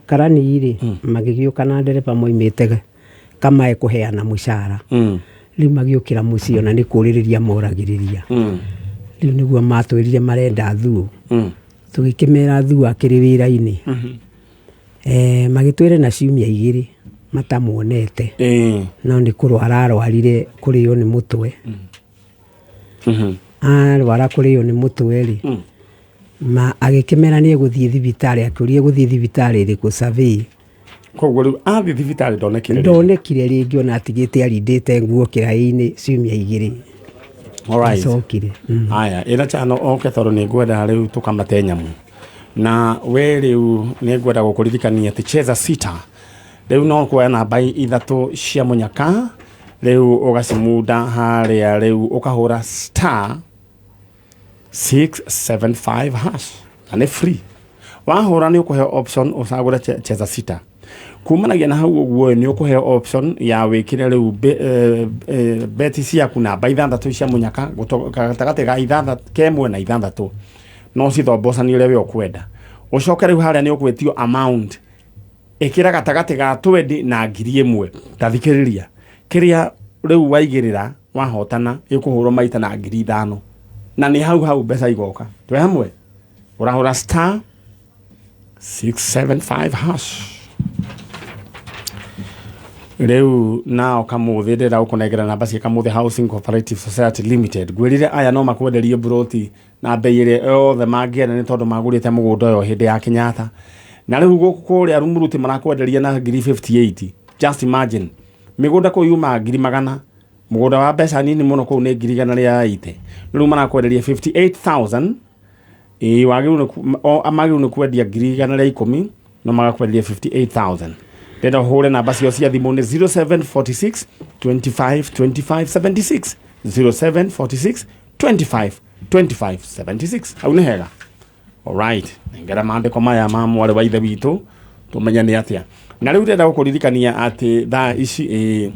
karani-rĩ magĩgĩũka na ndereba moimĩte kamae kũheana mũcara rĩu magĩũkĩra mũciĩ ona nĩ kũrĩrĩria moragĩrĩria rĩu nĩguo matwĩrire marenda thuo tũgĩkĩmera thuo akĩrĩ wĩra-inĩ magĩtwĩre na ciumia 2 matamuonete no nĩ kũrwara arwarire kũrĩo nĩ mũtwe arwara kũrĩo nĩ mũtwe-rĩ agĩkĩmera nĩ egũthiĩ thibitarĩ akĩũria gũthiĩ thibitarĩ ĩrĩkũ survey koguo rĩu athiĩ thibitarĩ ndonekire rĩngĩ ona atigĩte arindĩte nguo kĩraĩ-inĩ ciumia 2 acokire haya ĩra chano oke tondũ nĩ ngwenda rĩu tũkamate nyamũ na we rĩu nĩ ngwenda gũkũririkania atĩ cheza sita rĩu no kuoya namba 3 cia mũnyaka rĩu ũgacimunda harĩa rĩu ũkahũra star 675 hash na nĩ free wahũra nĩ ũkũheo option ũcagũre cheza sita kumanagia na hau ũguo nĩ ũkũheo option ya wĩkĩre rĩu beti ciaku namba 6 cia mũnyaka gatagatĩ ga 1 na 6 no cithombocanio ũrĩa we ũkwenda ũcoke rĩu harĩa nĩ ũgwĩtio amount ĩkĩra gatagatĩ ga 20 na 1,000 tathikĩrĩria kĩrĩa rĩu waigĩrĩra wahotana ĩkũhũrwo maita na 5,000 na nĩ hau mbeca igoka twĩ hamwe ũrahũra star 675 hash rĩu nao kamũthĩ ndĩra ũkũnengera namba cia kamũthĩ Housing Cooperative Society Limited ngwĩrire aya no makwenderie buroti na bei ĩrĩa yothe mangĩenda nĩ tondũ magũrĩte mũgũnda ũyũ hĩndĩ ya Kenyatta na rĩu gũkũ kũrĩa Rumuruti marakwenderia na 58 just imagine mĩgũnda kũu yuma 100,000 mũgũnda wa mbeca nini mũno kũu nĩ 180 rĩu marakwenderia 58,000 amagĩrĩirwo nĩ kwendia 110,000 no magakwenderia 58,000 Tenda hore namba cio cia thimũ nĩ 0746 25 25 76 0746 25 25 76 hau nĩ hega alright ngera maandĩko maya ma mwarĩ wa ithe witũ tũmenya nĩ atĩa na rĩu ndĩrenda gũkũririkania atĩ thaa ici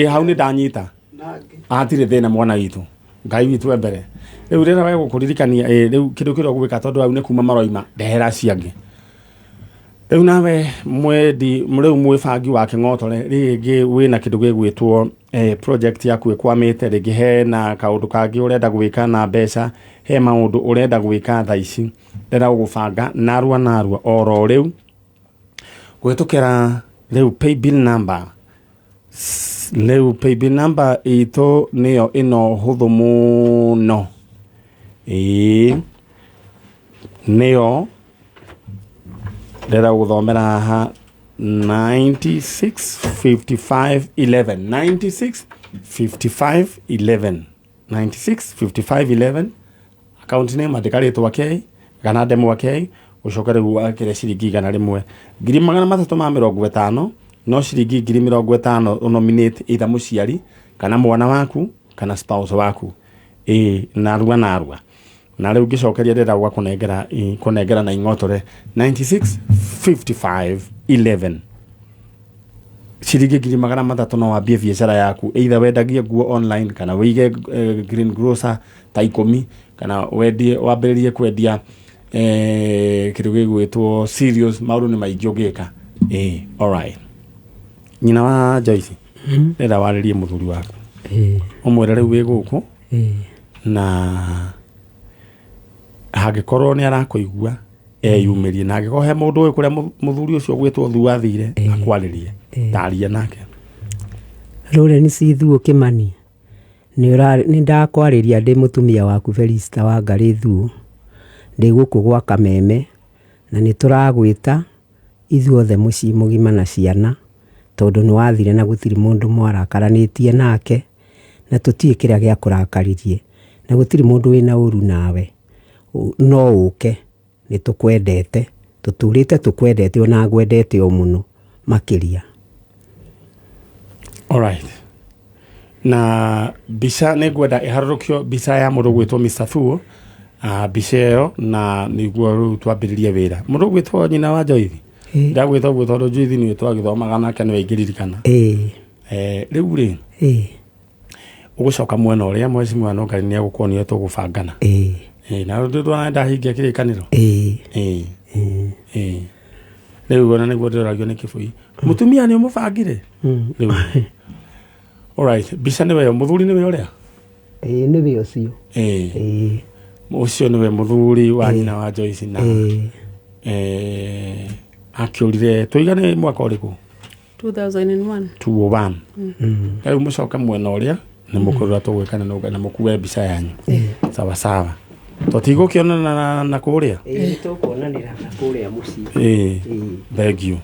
hau nĩ ndanyita atirĩ thĩna mwana witũ ngai witũ mbere rĩu ndĩrenda we gũkũririkania rĩu kĩndũ kĩrĩa ũgwĩka tondũ hau nĩ kuma maroima ndehera ciangĩ rĩu nawe mwendi rĩu mwĩbangi wa kĩng'otore rĩngĩ wĩna kĩndũ gĩgwĩtwo project yaku ĩkwamĩte rĩngĩ he na kaũndũ kangĩ ũrenda gwĩka na mbeca he maũndũ ũrenda gwĩka thaa ici ndĩrenda gũgũbanga narua oro rĩu gwĩtũkĩra rĩu paybill number itũ nĩyo ĩno hũthũ mũno nĩyo ndĩrenda gũthomera haha 965511 account name andĩka rĩtwa ke kana ndemwa ke ũcoke rĩu wakĩre ciringi 100 350 no ciringi 50 ũnominate either mũciari kana mwana waku kana spouse waku narua na rĩu ngĩcokeria ndĩrenda kũnengera na ing'otore 965511 ciringi 300 no wambie biacara yaku either wendagie nguo online kana wĩige green grocer ta 10 kana wambĩrĩrie kwendia kĩndũ gĩgwĩtwo serious maũndũ nĩ maingĩ ũngĩka alright nyina wa Joyce ndĩrenda warĩrie mũthuri waku ũmwĩre rĩu wĩ gũkũ na hangĩkorwo nĩ arakũigua eyumĩrie na angĩkorwo he mũndũ ũyũ kũrĩa mũthuri ũcio gwĩtwo Thuo athire akwarĩrie taria nake Lawrence Thuo Kĩmani nĩ ndakwarĩria ndĩ mũtumia waku Felista wa Ngarĩ Thuo ndĩ gũkũ gwa Kameme na nĩ tũragwĩta ithuothe mũciĩ mũgima na ciana tondu nĩ wathire na gũtirĩ mũndũ mwarakaranĩtie nake na tũtirĩ kĩrĩa gĩa kũrakaririe na gũtirĩ mũndũ wĩna ũru nawe no ũke nĩ tũkwendete tũtũrĩte tũkwendete ona ngwendete o mũno makĩria. Alright. Na mbica nĩ ngwenda ĩharũrũkio mbica ya mũndũ gwĩtwo Mr. Thuo, mbica ĩyo na nĩguo rĩu twambĩrĩrie wĩra. Mũndũ gwĩtwo nyina wa Njoithi ndagwĩtwo ũguo tondũ Njoithi nĩwe twagĩthomaga nake nĩwe ingĩririkana. Rĩu rĩ ũgũcoka mwena ũrĩa mweci mwana Ngai nĩ agũkuonia tũgũbangana. Na ndĩrona ndahingia kĩrĩkanĩro. Rĩu ona nĩguo ndĩroragio nĩ kĩbũi. Mũtumia nĩ ũmũbangire. Alright, mbica nĩwe mũthuri nĩwe ũrĩa? Nĩwe ũcio. Ũcio nĩwe mũthuri wa nyina wa Joyce na akĩũrire tũigane mwaka ũrĩkũ? 2001. 2001. Rĩu mũcoka mwena ũrĩa nĩ mũkũrũra tũgwĩkana na mũkuue mbica yanyu. Sawa sawa. Tũtigũkĩonana na kũrĩa? Tũkuonanĩra na kũrĩa mũciĩ. Thank you.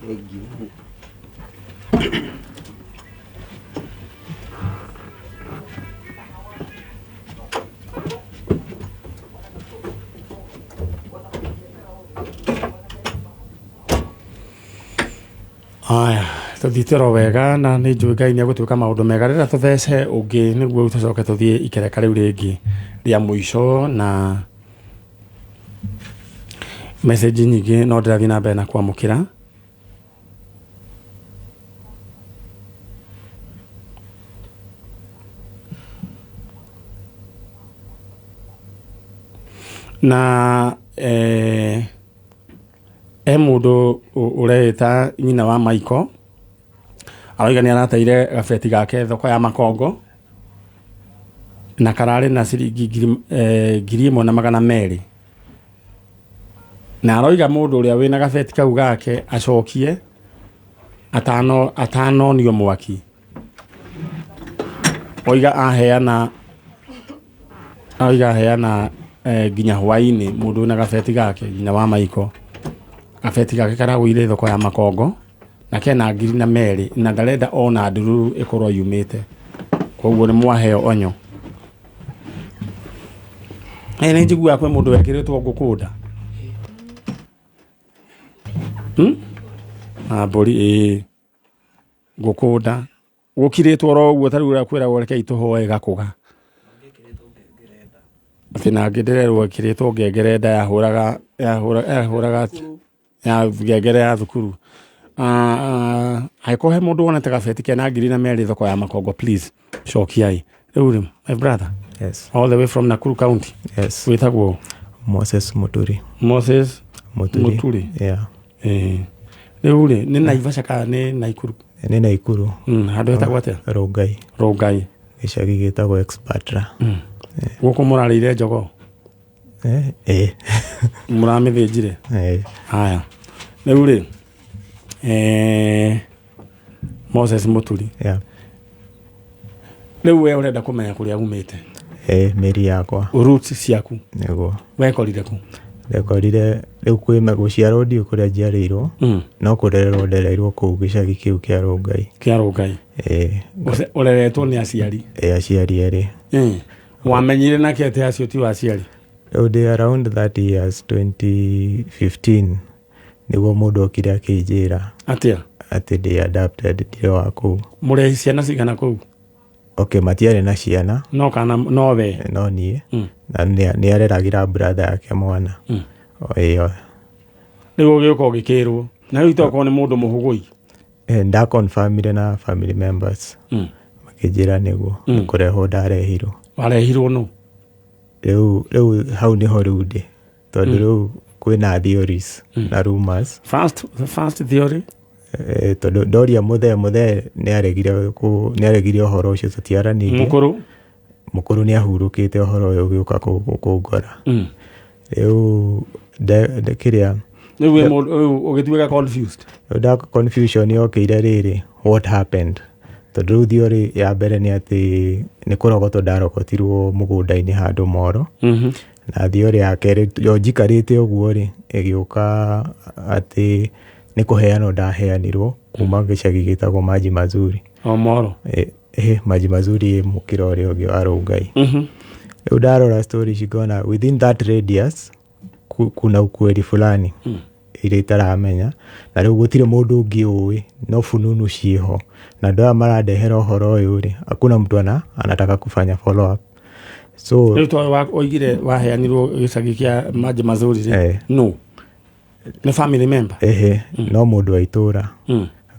Aya, tũthitĩro wega na nĩ njũĩ Ngai nĩ agũtuĩka maũndũ mega rĩrĩa tũthece ũngĩ nĩguo tũcoke tũthiĩ ikereka rĩu rĩngĩ rĩa mũico na message nyingĩ no ndĩrathiĩ na mbere na kwamũkĩra. Na mũndũ ũreta nyina wa Michael aroiga nĩ arateire gabeti gake thoko ya Makongo na kararĩ na ciringi 1,200 na aroiga mũndũ ũrĩa wĩna gabeti kau gake acokie atanonio mwaki. Oiga aheana nginya hwainĩ mũndũ wĩna gabeti gake nyina wa Michael gabeti gake karagũire thoko ya Makongo na kena 2,000 na ndarenda ona nduru ĩkorwo yumĩte, koguo nĩ mwaheo onyo. Nĩ njiguaga kwĩ mũndũ wekĩrĩtwo ngũkũnda mbũri ngũkũnda gũkirĩtwo ro ũguo ta rĩu kwĩragwo rekei tũhoe gakũga atĩ nangĩ ndĩrerwo ĩkĩrĩtwo ngengerenda yahũraga ya ngengere ya thukuru. Haiko he mũndũ wonete gabeti kena 2,000 thoko ya Makongo, please cokiai. Rĩu my brother, yes, all the way from Nakuru County, yes, wĩtagwo Moses Muturi. Moses Muturi. Yeah. Rĩu rĩ nĩ Naivasha kana nĩ Naikuru? Nĩ Naikuru. Handũ hetagwo atĩa? Rongai. Gĩcagi gĩtagwo Expatra. Gũkũ mũrarĩire njogo? Mũramĩthĩnjire? Haya. Rĩu rĩ Moses Muturi. Yeah. Rĩu we ũrenda kũmenya kũrĩa umĩte? Mĩri yakwa. Roots ciaku? Nĩguo. Wekorire kũ? Ndekorire rĩu kwĩma gũciarwo ndio kũrĩa njiarĩirwo no kũrererwo ndereirwo kũu gĩcagi kĩu kĩa Rongai. Ũreretwo nĩ aciari? Aciari erĩ. Wamenyire nake atĩ acio ti aciari? Rĩu ndĩ around 30 years, 2015 nĩguo mũndũ okire akĩnjĩra atĩ ndĩ adopted ndirĩ wa kũu. Mũrĩ ciana cigana kũu? Okay, matiarĩ na ciana. No kana no we? No niĩ. Na nĩ areragĩra brother yake mwana. Rĩu ũgĩũka ũgĩkĩrwo. Na rĩu itokorwo nĩ mũndũ mũhũgũi? Ndaconfirmire na family members. Makĩnjĩra nĩguo kũrehwo ndarehirwo. Warehirwo nũ? Rĩu hau nĩho rĩu ndĩ. Tondũ rĩu kwĩna theories na rumors. First theory? Tondũ ndoria mũthee nĩaregire ũhoro ũcio tũtiaranĩirie. Mũkũrũ nĩahurũkĩte ũhoro ũyũ ũgĩũka kũngora. Rĩu kĩrĩa rĩu ũgĩtuĩka confused? Confusion yokĩire rĩrĩ, what happened? Tondũ rĩu theory ya mbere nĩ atĩ nĩ kũrogotwo ndarogotirwo mũgũnda-inĩ handũ Moro. Na theory ya kerĩ yo njikarĩte ũguo rĩ ĩgĩũka atĩ nĩ kũheanwo ndaheanirwo kuma gĩcagi gĩtagwo Maji Mazuri. Moro. Maji Mazuri mũkĩra ũrĩa ũngĩ wa Rongai. Rĩu ndarora story cigona within that radius kuna ukweli fulani iria itaramenya, na rĩu gũtirĩ mũndũ ũngĩ ũĩ, no fununu ciĩho, na andũ aya marandehera ũhoro ũyũ rĩ, hakuna mtu anataka kufanya follow up. So rĩu to oigire waheanirwo gĩcagi kĩa Maji Mazuri rĩ, no nĩ family member no mũndũ wa itũra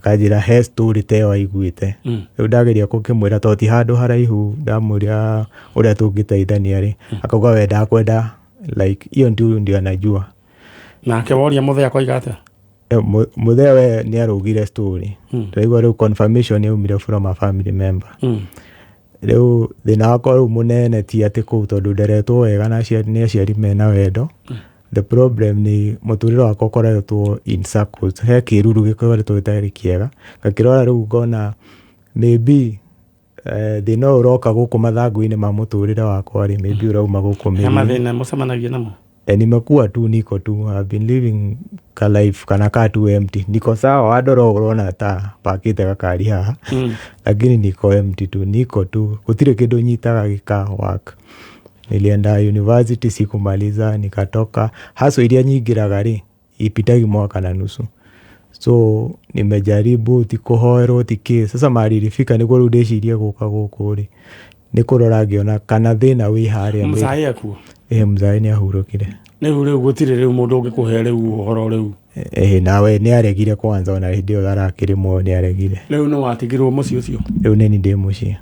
akanjĩra he story te waiguĩte. Rĩu ndageria gũkĩmwĩra to ti handũ haraihu, ndamwĩra ũrĩa tũngĩteithania rĩ, akauga we ndakwenda like hiyo ndio anajua. Nake woria mũthea koiga atĩa? Mũthea we nĩ araugire story. Ndaigua rĩu confirmation yaumire from a family member. Rĩu thĩna wakwa rĩu mũnene ti atĩ kũu tondũ nderetwo wega nĩ aciari mena wendo. The problem ni mũtũrĩre wakwa ũkoretwo in circles. He kĩruru gĩkoretwo gĩtarĩ kĩega. Ngakĩrora rĩu ngona maybe thĩna ũroka gũkũ mathangũ-inĩ ma mũtũrĩre wakwa rĩ, maybe ũrauma gũkũ mĩri. Mathĩna mũcemanagia namo? Nimekuwa tu niko tu, I've been living ka life kana ka tu empty. Niko sawa, wadora urona ta pakite gakari haha, lakini niko empty tu, niko tu, gũtirĩ kĩndũ nyitaga gĩka work. Nilienda university sikumaliza, nikatoka. Haso iria nyingĩraga rĩ, ipitagi mwaka na nusu. So nimejaribu tikuhoerwo tiki. Sasa mahali ilifika nĩguo rĩu ndĩcirie gũka gũkũ rĩ, nĩ kũrora ngĩona kana thĩna wĩ harĩa. Mzai akuo? Mzai nĩ ahurũkire. Rĩu gũtirĩ rĩu mũndũ ũngĩkũhe rĩu ũhoro rĩu? Nawe nĩ aregire kwanza, ona hĩndĩ ĩyo arakĩrĩmwo nĩ aregire. Rĩu nĩ watigirwo mũciĩ ũcio? Rĩu nĩ ndĩ mũciĩ.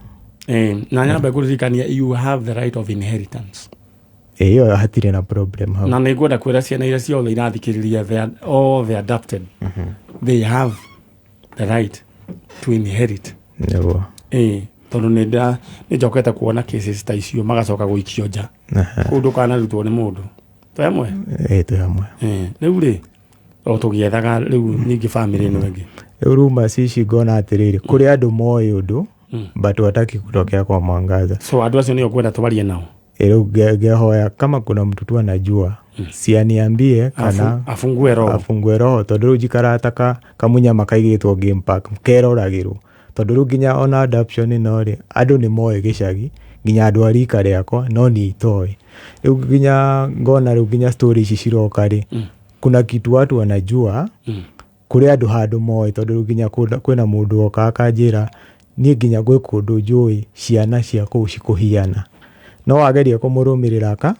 Na nyamba kũririkania you have the right of inheritance. Iyo hatirĩ na problem hau. Na nĩngwenda kwĩra ciana iria ciothe irathikĩrĩria, all the adopted, they have the right to inherit. Nĩguo. Tondũ nĩ njokete kuona cases ta icio magacoka gũikio nja. Kũndũ kanarutwo nĩ mũndũ. Twĩ hamwe? Twĩ hamwe. Rĩu rĩ, o tũgĩethaga rĩu ningĩ family ĩno ĩngĩ. Rĩu ruma cici ngona atĩrĩrĩ, kũrĩ andũ moĩ ũndũ, but wataki kutokea kwa mwangaza. So andũ acio nĩo ngwenda tũbarie nao. Rĩu ngehoya kama kuna mtu tu anajua, sianiambie kana afungue roho, tondũ rĩu njikara kamunyama kaigĩtwo game park keroragĩrwo. Tondũ rĩu nginya ona adoption ĩno rĩ, andũ nĩ moĩ gĩcagi, nginya andũ a rika rĩakwa no nĩ itoĩ. Rĩu nginya ngona rĩu nginya story ici ciroka rĩ, kuna kitu watu wanajua, kũrĩ andũ handũ moĩ, tondũ rĩu nginya kwĩna mũndũ oka akanjĩra niĩ nginya gwĩ kũndũ njũĩ ciana cia kũu cikũhiana, no wageria kũmũrũmĩrĩra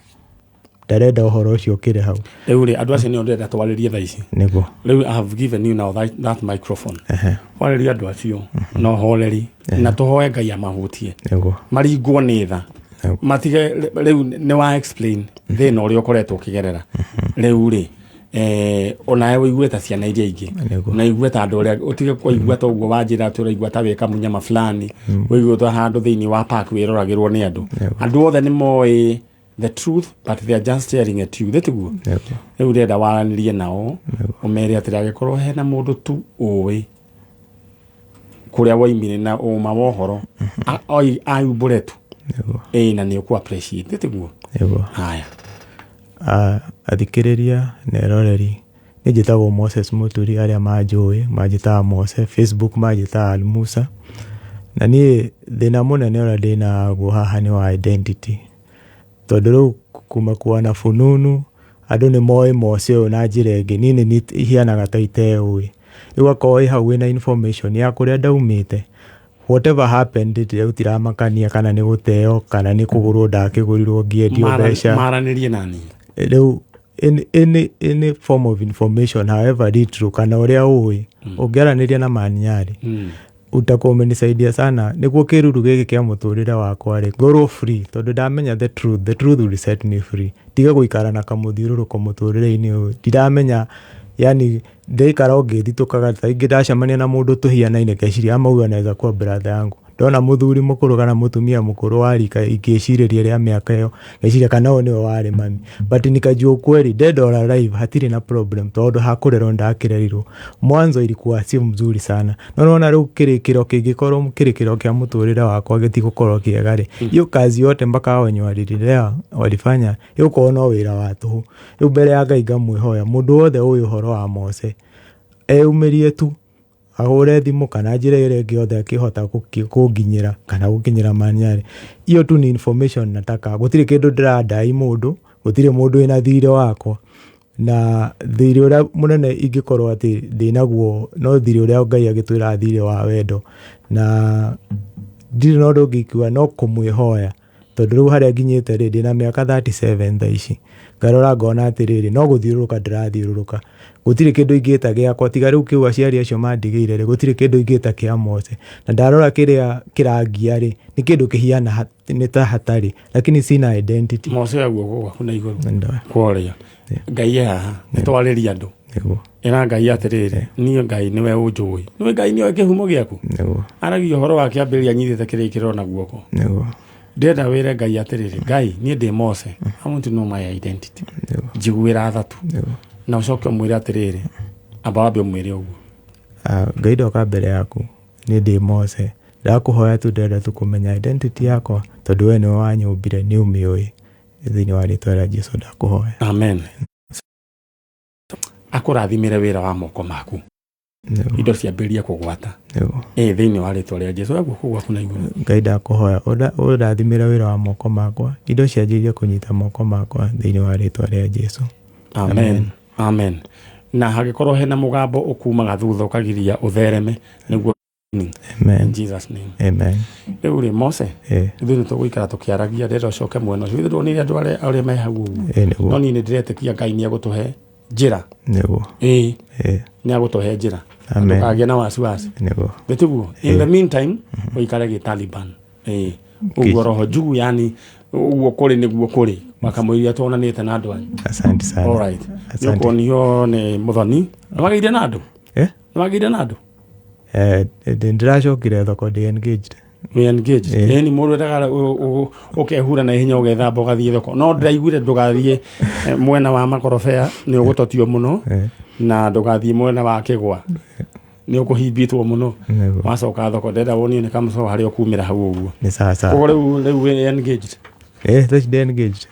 ndarenda ũhoro ũcio ũkĩre hau. Rĩu rĩ, andũ acio nĩo ndĩrenda twarĩrie thaa ici. Nĩguo. Rĩu I have given you now that microphone. Warĩrie andũ acio no horeri na tũhoe Ngai amahutie. Nĩguo. Maringwo nĩ tha. Matige rĩu nĩ wa explain thĩna ũrĩa ũkoretwo ũkĩgerera. Rĩu rĩ, onawe wĩiguĩte ciana iria ingĩ, na iguĩte andũ ũrĩa ũtige kũigua ta ũguo wanjĩra atĩ ũraigua ta wĩka munyama fulani, wĩiguĩte handũ thĩinĩ wa park wĩroragĩrwo nĩ andũ. Andũ othe nĩ moĩ the truth, but they are just staring at you. Thĩtiguo? Rĩu rĩenda waranĩrie nao, ũmere atĩ angĩkorwo hena mũndũ tu ũĩ kũrĩa woimire na ũma wa ũhoro, ayumbũre tu, na nĩ ũkũ appreciate. Thĩtiguo? Haya. Athikĩrĩria na eroreri, nĩ njĩtagwo Moses Mũturi, arĩa manjũĩ manjĩtaga Mose, Facebook manjĩtaga Almusa, na niĩ thĩna mũnene ũrĩa ndĩnaguo haha nĩ wa identity. Tondũ rĩu kuma kuona fununu, andũ nĩ moĩ Mose ũyũ na njĩra ĩngĩ, niĩ nĩ ihianaga ta iteũĩ. Rĩu akorwo hau wĩna information ya kũrĩa ndaumĩte, whatever happened rĩu tiramakania kana nĩ gũteo kana nĩ kũgũrwo ndakĩgũrirwo ngĩendio mbeca. Maranĩrie nani? Rĩu any form of information, however true kana ũrĩa ũĩ, ũngĩaranĩria na maniarĩ, utakomenisaidia sana nĩguo kĩruru gĩkĩ kĩa mũtũrĩre wakwa rĩ, ngorwo free, tondũ ndamenya the truth will set me free. Tiga gũikara na kamũthiũrũrũko mũtũrĩre-inĩ ũyũ, ndiramenya, yani ndaikara ũngĩthitũkaga, ta ingĩ ndacemania na mũndũ tũhianaine ngeciria amauga anaweza kuwa brother yangu. Ndona mũthuri mũkũrũ kana mũtumia mũkũrũ wa rika ingĩcirĩria rĩa mĩaka ĩyo, ngeciria kana ũyũ nĩwe warĩ mami. But nikajua ukweli dead or alive hatirĩ na problem, tondũ hakũrerwo ndakĩrerirwo. Mwanzo ilikuwa si mzuri sana. No naona rĩu kĩrĩkĩro kĩngĩkorwo kĩrĩkĩro kĩa mũtũrĩre wakwa gĩtigũkorwo kĩega rĩ, hiyo kazi yote mpaka wenye walifanya yuko no wĩra wa tũhũ. Rĩu mbere ya Ngai ngamwĩhoya mũndũ wothe ũĩ ũhoro wa Mose eumerie tu ahore thimu kana njira ire giothe akihota kunginyira kana gukinyira maniari iyo tu ni information nataka gutire kindu ndirandai mundu gutire mundu ina thire wakwa na thire uria munene ingikorwo ati ndinaguo no thire uria Ngai agitwira thire wa wendo na ndire no ndungikua no kumwihoya tondu riu haria nginyite ri ndina miaka 37 thaici ngarora ngona atiriri no guthiururuka ndirathiururuka gutire kindu ingita giakwa tiga riu kiu aciari acio mandigire ri gutire kindu ingita kia Mose na ndarora kiria kirangia ri ni kindu kihiana ni ta hatari lakini sina identity Mose yaguo gwa kuna iguru kwaria Ngai haha nitwariria andu ina Ngai atiriri ni Ngai niwe unjui niwe Ngai niwe kihumo giaku aragi uhoro wake ambiria nyithite kirikiro na guoko ndenda wire Ngai atiriri Ngai ni ndi Mose I want to know my identity njiguira thatu na ucoke mwire atiriri ababe mwire uguo Ngai ndoka mbere yaku ni ndi Mose ndakuhoya tu ndenda tu kumenya identity yakwa tondu we niwe wanyumbire ni umioi thiini wa ritwa ria Jesu ndakuhoya amen akurathimire wira wa moko maku indo ciambiria kugwata thiini wa ritwa ria Jesu aguo kugwa kuna iguru Ngai ndakuhoya urathimire wira wa moko makwa indo cianjirie kunyita moko makwa thiini wa ritwa ria Jesu amen amen na hagikorwo hena mugambo ukumaga thutha ukagiria uthereme niguo amen in Jesus name amen uri Mose ithu tuguikara tukiaragia ndero coke mwena ucio ithu ni andu aria me hau no ni ndiretekia Ngai ni agutuhe njira niguo ni agutuhe njira amen ndukagĩa na wasiwasi niguo betuguo in the meantime uikare gi Taliban uguo roho njugu yani uguo kuri niguo kuri makamwiria tuonanite na andu asante sana all right yuko niyo ni muthoni wageire na andu wageire na andu ndiracokire thoko ndi engaged ni mundu ndaga ukehura na ihenya ugethamba ugathie thoko no ndiraiguire ndugathie mwena wa makorobea ni ugutotio muno na ndugathie mwena wa kigwa ni ukuhimbitwo muno wacoka thoko ndenda woni ni kamso hari ukumira hau uguo ni sasa ugo riu engaged that's the engaged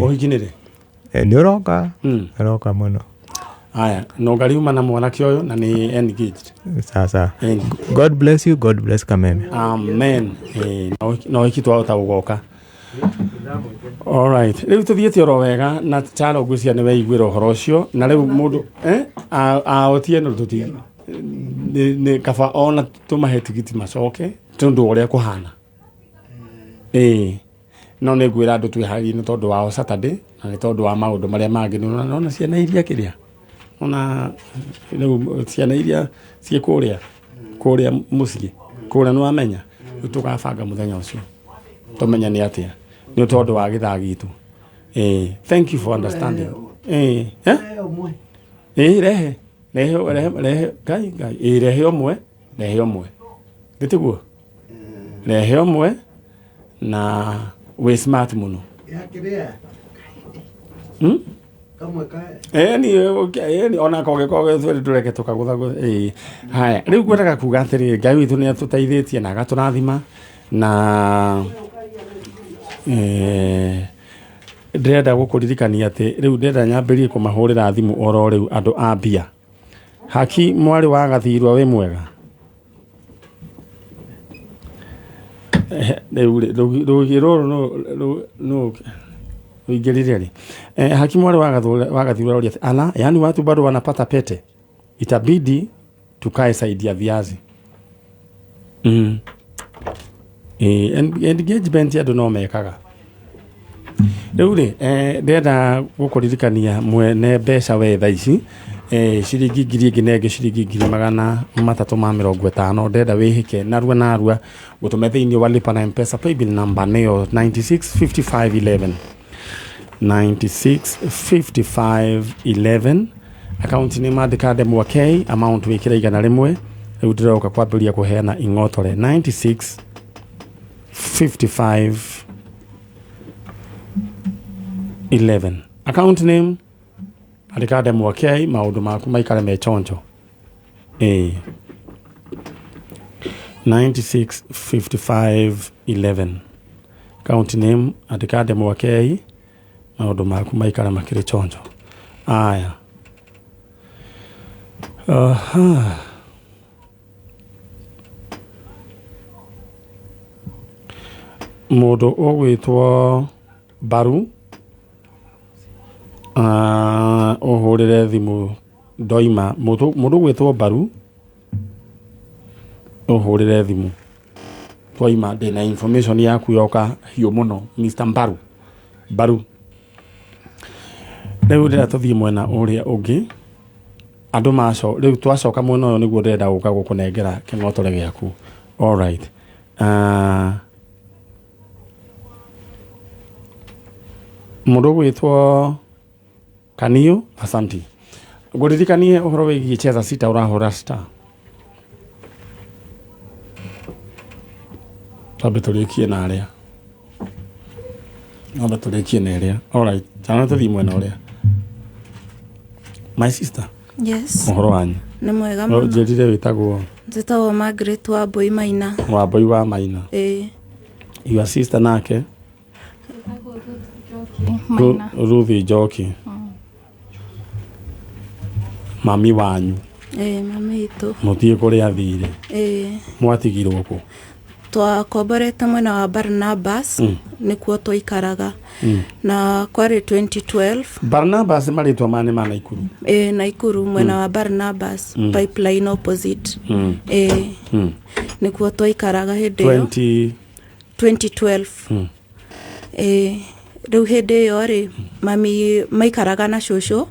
uhikinire ni uroka muno aya no ngariuma na mwana kioyo na ni engaged sasa God bless you, God bless Kameme amen no ikitwa utagugoka all right riu tuthiete oro wega na chalo gucia ni weiguira uhoro ucio na riu mundu otie no tuti ni kaba ona tumahe tigiti macoke tundu uria kuhana no ne gwira andu twihari ni tondu wa Saturday na ni tondu wa maundu maria mangi nona ciana iria kiria ona ciana iria cie kuria mucii kuria no amenya tukabanga muthenya ucio tumenya ni atia ni tondu wa githagi tu thank you for understanding rehe Ngai rehe omwe nditiguo rehe omwe na we smart muno ni ona koge ndureke tukagutha haya riu gwethaga kuga atiri Ngai withu ni atuteithetie na agaturathima na ndenda gukuririkania ati riu ndenda nyambirie kumahurira thimu oro riu andu a mbia haki mwari wa gathirwa we mwega rugiro no uingirire haki mwari wa gathirwa ori ala yani watu bado wanapata pete itabidi tukae saidia viazi engagement ya no mekaga riu ri ndenda gukuririkania mwene mbeca we thaici ciringi ngiri ingi nenge ciringi ngiri 350 ndenda wihike narua gutume thiini wa lipa na mpesa paybill number niyo 965511 965511 account name andika mwake amount wikira igana rimwe riu ndiroka kwambiria kuheana ingotore 965511 account name andika mwake maundu maku maikare me chonjo 965511 account name andika mwake maundu maku maikara makire chonjo aya Mũndũ ũgwĩtwo Baru ũhũrĩre thimũ ndoima. Mũndũ ũgwĩtwo Baru ũhũrĩre thimũ twaima. Ndĩna information yaku yoka hiũ mũno Mr. Baru. Rĩu ndĩrenda tũthiĩ mwena ũrĩa ũngĩ. Andũ rĩu twacoka mwena ũyũ nĩguo ndĩrenda gũka gũkũnengera kĩng'otore gĩaku. Alright. Mũndũ gwĩtwo Kanio, asanti. Ngũririkanie ũhoro wĩgiĩ cheza sita ũrahũra star. Twambe tũrĩkie na arĩa. Alright. Chana tũthiĩ mwena ũrĩa. My sister. Yes. Ũhoro wanyu? Nĩ mwega mũno. Njĩrire wĩtagwo? Njĩtagwo Margaret Wambui Maina. Wambui wa Maina. Your sister nake? Ruthi Njoki. Mami wanyu? Mami itu. Mũthiĩ kũrĩa athire? Mwatigirwo kũ? Twakomborete mwena wa Barnabas nĩkuo twaikaraga. Na kwarĩ 2012. Barnabas marĩtwa mane ma Naikuru? Naikuru mwena wa Barnabas pipeline opposite. Nĩkuo twaikaraga hĩndĩ ĩyo 2012. Rĩu hĩndĩ ĩyo rĩ mami maikaraga na cũcũ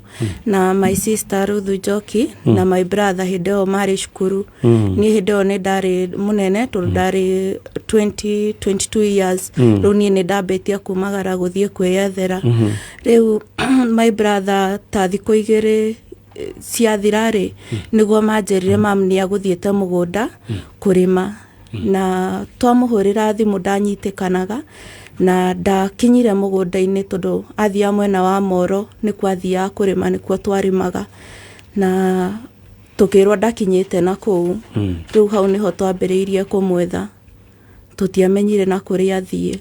na my sister Ruth Njoki na my brother hĩndĩ ĩyo marĩ cukuru. Niĩ hĩndĩ ĩyo nĩ ndarĩ mũnene tondũ ndarĩ 22 years. Rĩu niĩ nĩ ndambĩtie kumagara gũthiĩ kwĩyethera. Rĩu my brother ta thikũ igĩrĩ ciathira rĩ nĩguo manjĩrire mam nĩ agũthiĩte mũgũnda kũrĩma. Na twamũhũrĩra thimũ ndanyitĩkanaga. Na ndakinyire mũgũnda-inĩ tondũ athia mwena wa Moro nĩkuo athiaga kũrĩma nĩkuo twarĩmaga. Na tũkĩrwo ndakinyĩte na kũu. Rĩu hau nĩho twambĩrĩirie kũmwetha. Tũtiamenyire na kũrĩa athiĩ.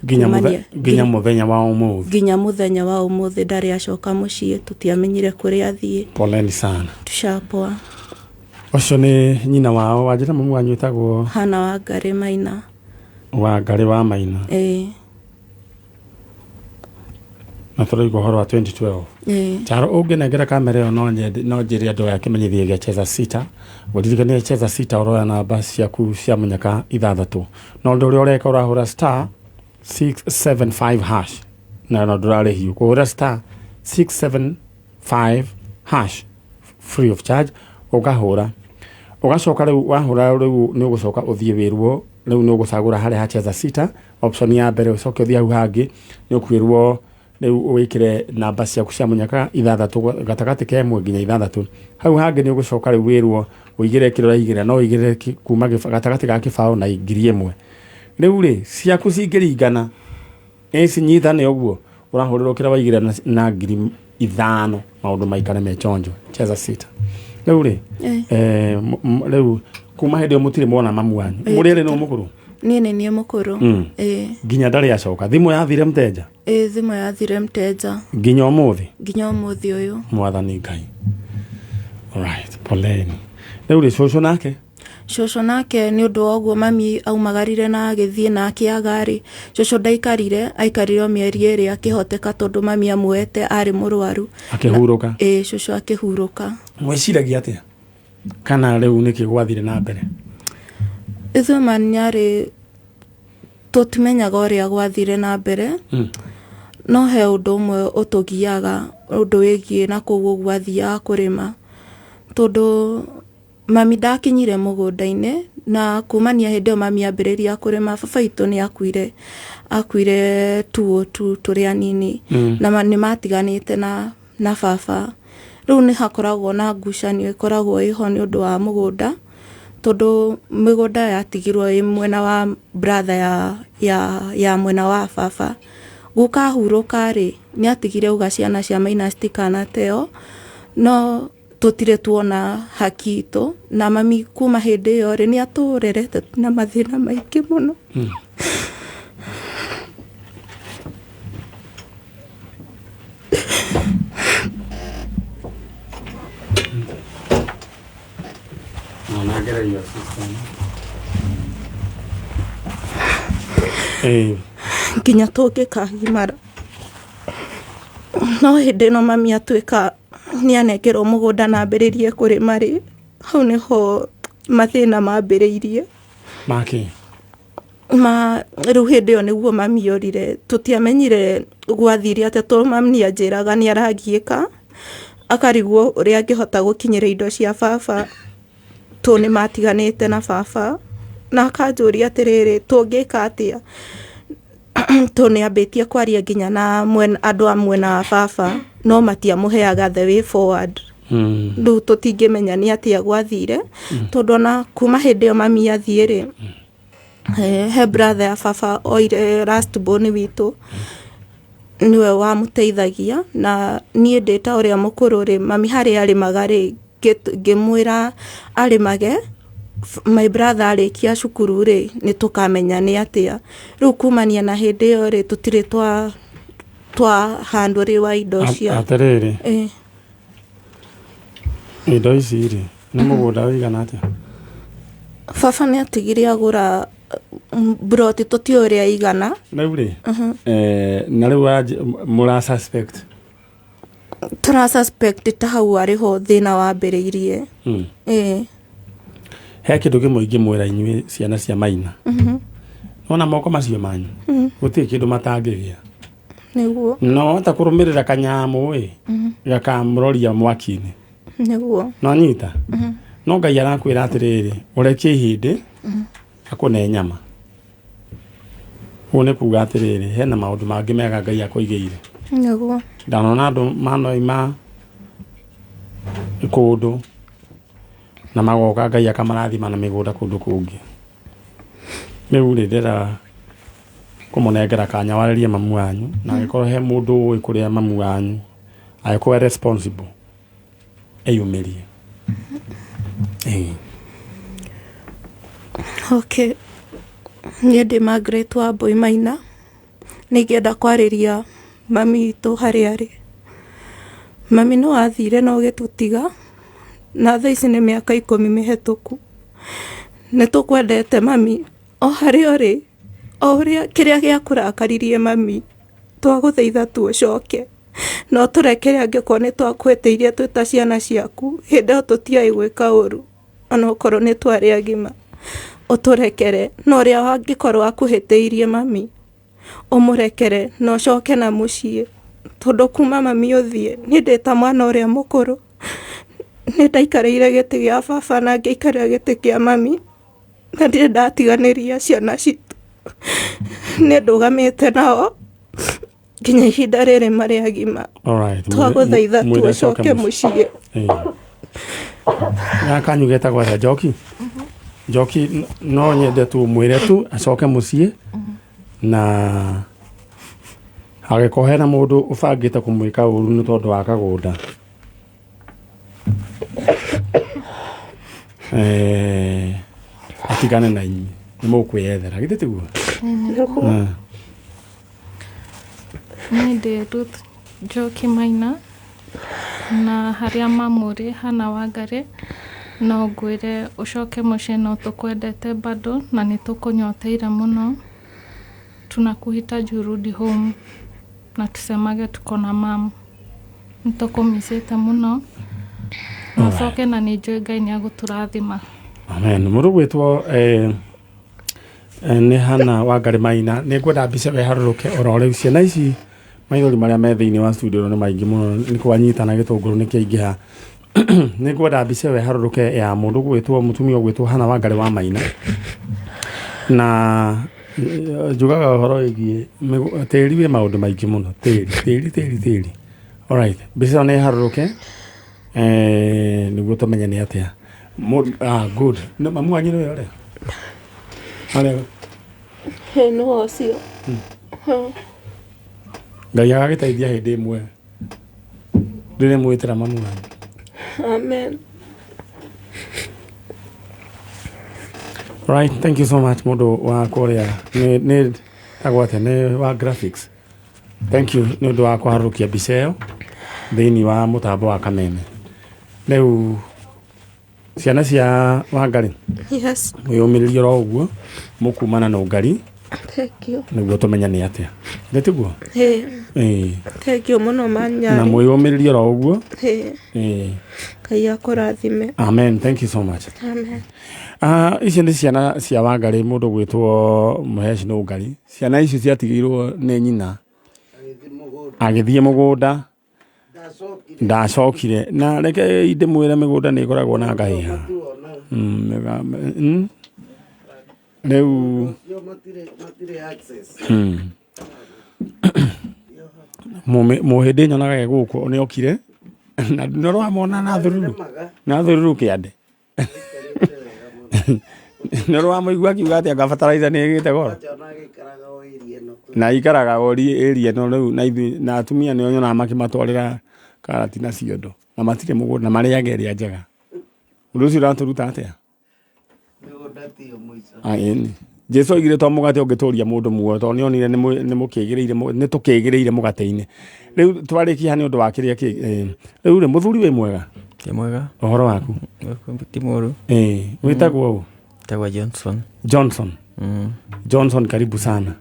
Nginya mũthenya wa ũmũthĩ. Nginya mũthenya wa ũmũthĩ ndarĩ acoka mũciĩ. Tũtiamenyire kũrĩa athiĩ. Poleni sana. Tushapoa. Ũcio nĩ nyina wao. Wanjĩra mamu wanyu wĩtagwo? Hana Wangari Maina. Wangari wa Maina. Na tũrĩgwo ũhoro wa 2012. Charo ũngĩnengera kamera ĩyo no njĩre andũ aya kĩmenyithie gĩa cheza sita. Gũririkania cheza sita ũroya namba ciaku cia mũnyaka 6. Na ũndũ ũrĩa ũreka ũrahũra star 675 hash. Na ndũrarĩ hiũ. Kũhũra star 675 hash free of charge. Ũkahũra. Ũgacoka rĩu wahũra rĩu nĩ ũgũcoka ũthiĩ wĩrwo. Rĩu nĩ ũgũcagũra harĩa ha cheza sita. Option ya mbere ũcoke ũthiĩ hau hangĩ. Nĩ ũkwĩrwo rĩu wĩkĩre namba ciaku cia mũnyaka 6 gatagatĩ ka 1 nginya 6. Hau hangĩ nĩ ũgũcoka rĩu wĩrwo ũigĩre kĩrĩa ũraigĩra no ũigĩre kuma gatagatĩ ga kĩbaũ na 1,000. Rĩu rĩ ciaku cingĩringana cinyitane ũguo ũrahũrĩrwo kĩrĩa waigĩra na 5,000 maũndũ maikare me chonjo cheza sita. Rĩu rĩ rĩu kuma hĩndĩ ĩyo mũtirĩ mona mamu wanyu. Mũrĩrĩ no mũkũrũ? Niĩ nĩ niĩ mũkũrũ. Nginya ndarĩ acoka. Thimũ yathire mteja? Thimũ yathire mteja. Nginya ũmũthĩ? Nginya ũmũthĩ ũyũ. Mwathani Ngai. Alright, poleni. Rĩu rĩ cũcũ nake? Cũcũ nake nĩ ũndũ wa ũguo mami aumagarire na agĩthiĩ na akĩaga rĩ. Cũcũ ndaikarire, aikarire o mĩeri 2 akĩhoteka tondũ mami amuete arĩ mũrwaru. Akĩhurũka? Cũcũ akĩhurũka. Mwĩciragia atĩa? Kana rĩu nĩkĩ gwathire na mbere? Ithuĩ maniarĩ tũtimenyaga ũrĩa gwathire na mbere. No he ũndũ ũmwe ũtũgiaga ũndũ wĩgiĩ na kũu ũguo athiaga kũrĩma. Tondũ mami ndakinyire mũgũnda-inĩ na kumania hĩndĩ ĩyo mami ambĩrĩria kũrĩma baba itũ nĩ akuire 202 tũrĩ anini. Na nĩ matiganĩte na baba. Rĩu nĩ hakoragwo na ngucanio ĩkoragwo ĩho nĩ ũndũ wa mũgũnda. Tondũ mĩgũnda yatigirwo ĩ mwena wa brother ya mwena wa baba. Gũkahurũka rĩ nĩ atigire uga ciana cia Maina citikanateo. No tũtirĩ tuona haki itũ. Na mami kuma hĩndĩ ĩyo rĩ nĩ atũrerete na mathĩna maingĩ mũno. Ngereire system. Nginya tũngĩkagimara no hĩndĩ ĩno mami atuĩka nĩanekerwo mũgũnda na ambĩrĩrie kũrĩma rĩ, hau nĩho mathĩna mambĩrĩirie rĩu hĩndĩ ĩyo nĩguo mami orire, tũtiamenyire gwathire atĩa, tondũ mami nĩanjĩraga nĩaragiĩka akarigwo ũrĩa angĩhota gũkinyĩra indo cia baba, tondũ nĩmatiganĩte na baba, na akanjũria atĩrĩrĩ tũngĩka atĩa, tondũ nĩambĩtie kwaria nginya na andũ a mwena wa baba no matiamũheaga the way forward. Rĩu tũtingĩmenya nĩ atĩa gwathire, tondũ ona kuma hĩndĩ ĩyo mami athiĩ rĩ, he brother ya baba oire last born witũ niwe wamũteithagia, na niĩ ndĩ ta ũrĩa mũkũrũ rĩ, mami harĩa arĩmaga rĩ, ngĩmwĩra arĩmage my brother arĩkia cukuru rĩ nĩtũkamenya nĩ atĩa. Rĩu kumania na hĩndĩ ĩyo rĩ tũtirĩ twa handũ rĩ wa indo cia atĩrĩrĩ indo ici rĩ nĩ mũgũnda wĩigana atĩa? Baba nĩatigire agũra broti tũtiũĩ ũrĩa igana. Rĩu rĩ na rĩu mũra suspect tũra suspect ta hau arĩho thĩna wambĩrĩirie. He kĩndũ kĩmwe ingĩmwĩra inyuĩ ciana cia Maina, nona moko macio manyu gũtirĩ kĩndũ matangĩgĩa, nĩguo no ta kũrũmĩrĩra kanyamũ gakamũroria mwaki-inĩ, nĩguo no nyita no Ngai arakwĩra atĩrĩrĩ ũrekie ihĩndĩ akũne nyama. Ũũ nĩ kuga atĩrĩrĩ hena maũndũ mangĩ mega Ngai akũigĩire, nĩguo ndanona andũ manoima kũndũ na magoka Ngai akamarathima na mĩgũnda kũndũ kũngĩ. Rĩu rĩ ndĩra kũmũnengera kanya warĩrie mamu wanyu, na angĩkorwo he mũndũ ũĩ kũrĩa mamu wanyu agĩkorwo responsible eyumĩrie. Okay, niĩ ndĩ Margaret wa Mbũi Maina, nĩngĩenda kwarĩria mami witũ harĩa arĩ. Mami no athire no gĩtũtiga, na thaa ici nĩ mĩaka 10 mĩhetũku. Nĩtũkwendete mami o harĩa ũrĩ, o ũrĩa kĩrĩa gĩakũrakaririe mami twagũthaitha tucoke, no tũrekere angĩkorwo nĩ twakwĩtĩirie twĩ ta ciana ciaku, hĩndĩ ĩyo tũtiarĩ gwĩka ũru ona okorwo nĩ twarĩ agima, ũtũrekere. No ũrĩa wangĩkorwo akũhĩtĩirie mami ũmũrekere na ũcoke na mũciĩ, tondũ kuma mami ũthiĩ niĩ ndĩ ta mwana ũrĩa mũkũrũ nĩndaikarĩire gĩtĩ gĩa baba na ngĩikarĩra gĩtĩ kĩa mami, na ndirĩ ndatiganĩria ciana citũ, nĩndũgamĩte nao nginya ihinda rĩrĩ marĩ agima. Twagũthaitha tũcoke mũciĩ. Kanyu getagwo atĩa? Njoki? Njoki no nyende tũmwĩre tu acoke mũciĩ, na agĩkorwo hena mũndũ ũbangĩte kũmwĩka ũru nĩ tondũ wa kagũnda, atigane na inyuĩ, nĩ mũkwĩyethera githĩ tiguo? Niĩ ndĩ Ruth Njoki Maina, na harĩa mamũrĩ hana Wangarĩ, no ngwĩre ũcoke mũciĩ, no tũkwendete bado na nĩtũkũnyoteire mũno, tunakuhitaji urudi home na tusemage tuko na mama, nĩtũkũmicĩte mũno, ũcoke na nĩnjũĩ Ngai nĩagũtũrathima. Amen. Mũndũ gwĩtwo nĩ Hana Wangarĩ Maina, nĩngwenda mbica weharũrũke oro rĩu. Ciana ici maithori marĩa me thĩinĩ wa studio nĩ maingĩ mũno, nĩ kwanyitana gĩtũngũrũ nĩ kĩaingĩha. Nĩngwenda mbica weharũrũke ya mũndũ gwĩtwo mũtumia gwĩtwo Hana Wangarĩ wa Maina, na njugaga ũhoro wĩgiĩ tĩri wĩ maũndũ maingĩ mũno, tĩri. Alright, mbica nĩ harũrũke nĩguo tũmenye nĩ atĩa. Good. No mamu wanyu nĩ ũrĩa arĩa no ũcio. Ngai agagĩteithia hĩndĩ ĩmwe rĩrĩa mwĩtĩra mamu wanyu. Amen. Right, thank you so much mũndũ wa kũrĩa nĩ agwate nĩ wa graphics. Thank you nĩ ũndũ wa kũharũkia mbica ĩyo thĩinĩ wa mũtambo wa kameme. Rĩu ciana cia Wangari Yes. mwĩyũmĩrĩrie ro ũguo mũkumana na Ũngari. Thank you. Nĩguo tũmenya nĩ atĩa ndĩtiguo Thank you mũno Manyari. na mwĩyũmĩrĩrie ro ũguo. Ngai akũrathime. Amen. Thank you so much. Amen. Ici nĩ ciana cia Wangari, mũndũ gwĩtwo Mũheci na Ũngari. Ciana ici ciatigirwo nĩ nyina agĩthiĩ mũgũnda, ndacokire. Na reke ndĩmwĩre mĩgũnda nĩ ĩkoragwo na ngahĩha. Rĩu mũhĩndĩ nyonaga gũkũ nĩ okire na nĩrwamona na thururu kĩande. Nĩrwamũigua akiuga atĩ anga fertilizer nĩ ĩgĩte goro na ikaraga ĩria no rĩu na atumia nĩo nyonaga makĩmatwarĩra karati na ciondo na matirĩ mũgũnda marĩaga ĩrĩa njega. Ũndũ ũcio ũratũruta atĩa? Jesu oigire to mũgate ũngĩtũria mũndũ muoyo tondũ nĩonire nĩ tũkĩgĩrĩire mũgate-inĩ. Rĩu twarĩkia nĩ ũndũ wa kĩrĩa rĩu rĩ mũthuri wĩ mwega? Ti mwega. Ũhoro waku? Ti mũru. Wĩtagwo ũũ? Tagwa Johnson. Johnson, karibu sana.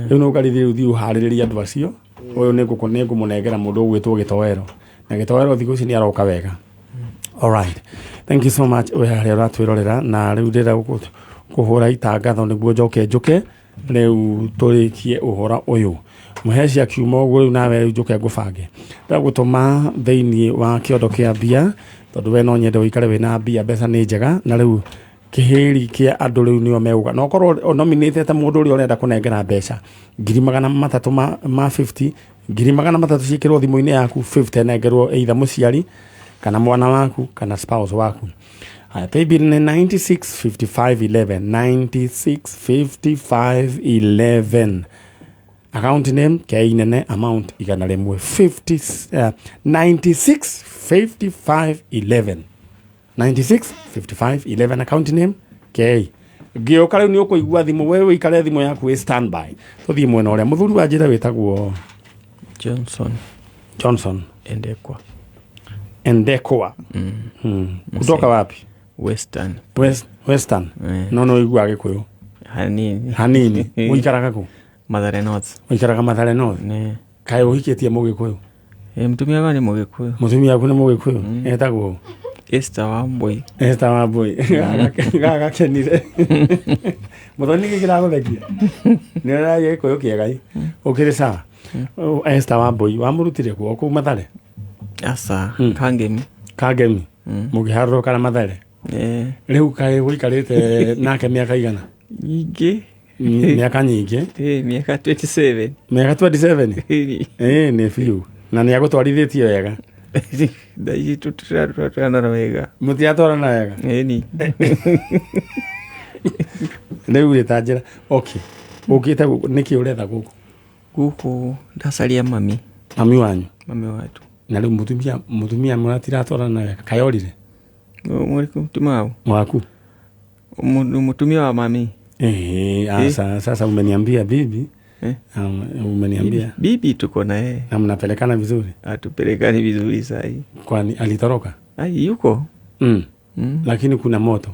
Rĩu no ũkarithie ũthiĩ ũharĩrĩria andũ acio. Ũyũ nĩ ngũmũnengera mũndũ ũgwĩtwo Gĩtowero. Na Gĩtowero thikũ ici nĩ aroka wega. All right. Thank you so much. Oya harĩa ũratwĩrorera na rĩu ndĩrenda kũhũra itangatho nĩguo njoke rĩu tũrĩkie ũhoro ũyũ. Mũheci akiuma ũguo rĩu nawe njoke ngũbange. Ndagũtũma thĩinĩ wa kĩondo kĩa mbia tondũ we no nyende ũikare wĩna mbia, mbeca nĩ njega na rĩu kĩhĩri kĩa andũ rĩu nĩo meuga. No korwo nominate mũndũ ũrĩa ũrenda kũnengera mbeca 300 ma 50, 300 ciĩkĩrwo thimũ-inĩ yaku, 50 nengerwo either mũciari kana mwana waku kana spouse waku. Paybill ni 965511 965511. Account name Keinene, amount igana rimwe 965511 965511. Account name K. Gĩoka rĩu nĩ ũkũigua thimũ, wewe ikare thimũ yaku ĩ standby. Tũthiĩ mwena ũrĩa mũthuri wa njĩra wĩtagwo Johnson Endekwa. Kutoka wapi? Western. No igua Gĩkũyũ hanini. Ũikaraga kũ? Mathare North. Ũikaraga Mathare North? Kaĩ ũhikĩtie Mũgĩkũyũ? Mũtumia wake nĩ Mũgĩkũyũ. Mũtumia waku nĩ Mũgĩkũyũ? Etagwo Esther Wambui. Gagakenire. Mũthoni gĩkĩ gĩragũthekia nĩ ũrarĩa Gĩkũyũ kĩega ũkĩrĩ sawa. Esther Wambui wamũrutire kũ kũu Mathare? Asa Kangemi mũkĩharũrũka na Mathare. Rĩu kaĩ ũikarĩte nake mĩaka igana? Nyingĩ. Mĩaka nyingĩ? Mĩaka 27. Mĩaka 27? Nĩ biũ na nĩ agũtwarithĩtie wega. Thaici tũtiratwarana wega. Mũtiratwarana wega? Rĩu rĩ ta njĩra ũkĩte nĩkĩ ũretha gũkũ? Gũkũ ndacaria mami wanyu? Mami watu. Na rĩu mũtumia mũratiratwarana wega kayorire? Mũtumia waku? Mũtumia wa mami. Sasa umeniambia bibi. Umeniambia bibi tuko na yeye. Na mnapelekana vizuri? Hatupelekani vizuri sahi. Kwani alitoroka? Yuko. Lakini kuna moto.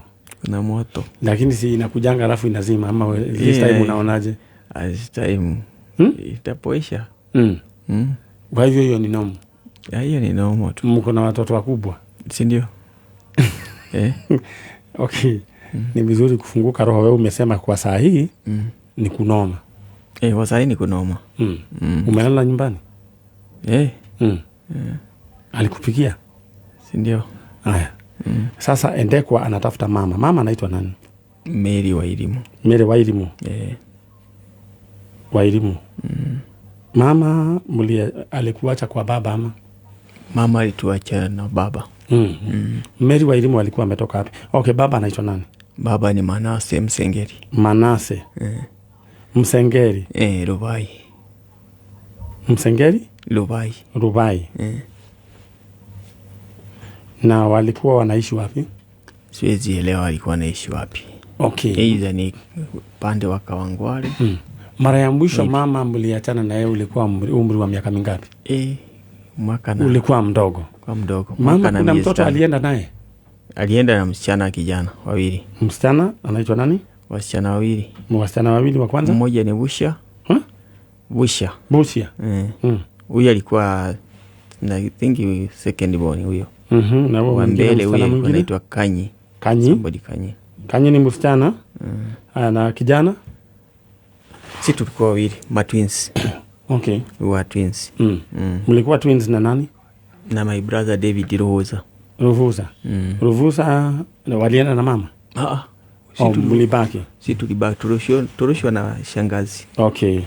Lakini si inakujanga alafu inazima ama this time unaonaje? This time itapoisha. Kwa hivyo hiyo ni nomo? Hiyo ni nomo tu. Mko na watoto wakubwa? Si ndio? Okay. Ni vizuri kufunguka roho. Wewe umesema kwa saa hii ni kunoma. Kwa saa hii ni kunoma. Umelala nyumbani? Alikupikia? Si ndio? Haya. Sasa Endekwa anatafuta mama. Mama anaitwa nani? Mary Wairimu. Mary Wairimu? Wairimu. Mama alikuacha kwa baba ama? Mama alituacha na baba. Mary Wairimu alikuwa ametoka wapi? Okay, baba anaitwa nani? Baba ni Manase Msengeri. Manase? Msengeri? Rubai. Msengeri? Rubai. Na walikuwa wanaishi wapi? Siwezi elewa walikuwa wanaishi wapi. Okay. Either ni pande wa Kawangware. Mara ya mwisho mama mliachana na yeye ulikuwa umri wa miaka mingapi? Mwaka na. Ulikuwa mdogo? Kwa mdogo. Mama kuna mtoto alienda naye? alienda na msichana kijana wawili. Msichana anaitwa nani? Wasichana wawili. Wasichana wawili wa kwanza? Mmoja ni Busha. Busha. Huyo alikuwa I think second born huyo. Na wa mbele huyo anaitwa Kanyi. Somebody Kanyi. Kanyi ni msichana. Na kijana? Si tulikuwa wawili, twins. Okay. We were twins. Mlikuwa twins na nani? Na my brother David Ruhuza. Ruhuza walienda na mama? Mlibaki? Si tulibaki, turushwa na shangazi. Okay.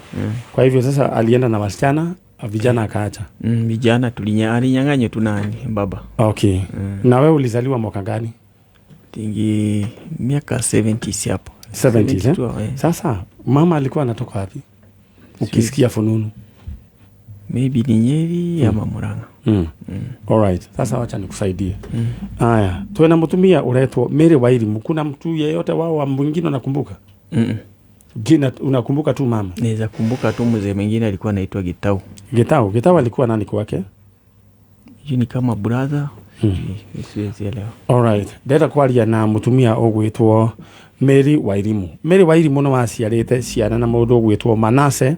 Kwa hivyo sasa alienda na wasichana, vijana akaacha? Vijana alinyang'anywa tu nani baba. Okay. Na wewe ulizaliwa mwaka gani? Tingi miaka 70s hapo. 70s. Sasa mama alikuwa anatoka wapi? Ukisikia fununu? Maybe ni Nyeri ama Murang'a. Alright. Sasa wacha nikusaidie. Haya, tuwe na mtumia unaitwa Mary Wairimu. Kuna mtu yeyote wao wa mwingine unakumbuka? Jina unakumbuka tu mama? Naweza kumbuka tu mzee mwingine alikuwa anaitwa Gitau. Gitau alikuwa nani kwake? Ni kama brother. Siwezi elewa. Alright. Ndenda kwaria na mutumia ogwitwo Mary Wairimu. Mary Wairimu no waciarite ciana na mundu ogwitwo Manase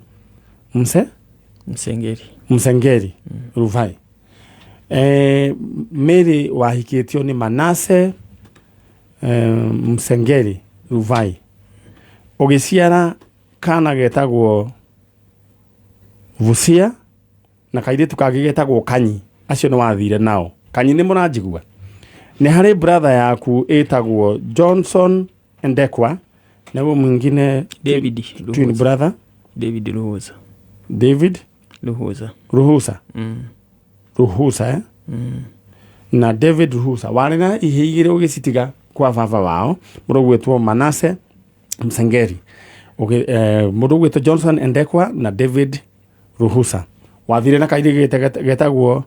Msengeri. Ruvai. Mary wahikitio ni Manase Msengeri Ruvai. Ogiciara kana getagwo Vusia na kairitu kage getagwo Kanyi. Acio no wathire nao. Kanyi ni muranjigua. Ni hari brother yaku etagwo Johnson Ndekwa na wewe mwingine David twin brother David Ruhuza. Ruhusa na David Ruhusa wale na ihigire ugicitiga kwa baba wao murugwetwo Manase Msengeri. Murugwetwo Johnson Ndekwa na David Ruhusa wathire na kairi getagwo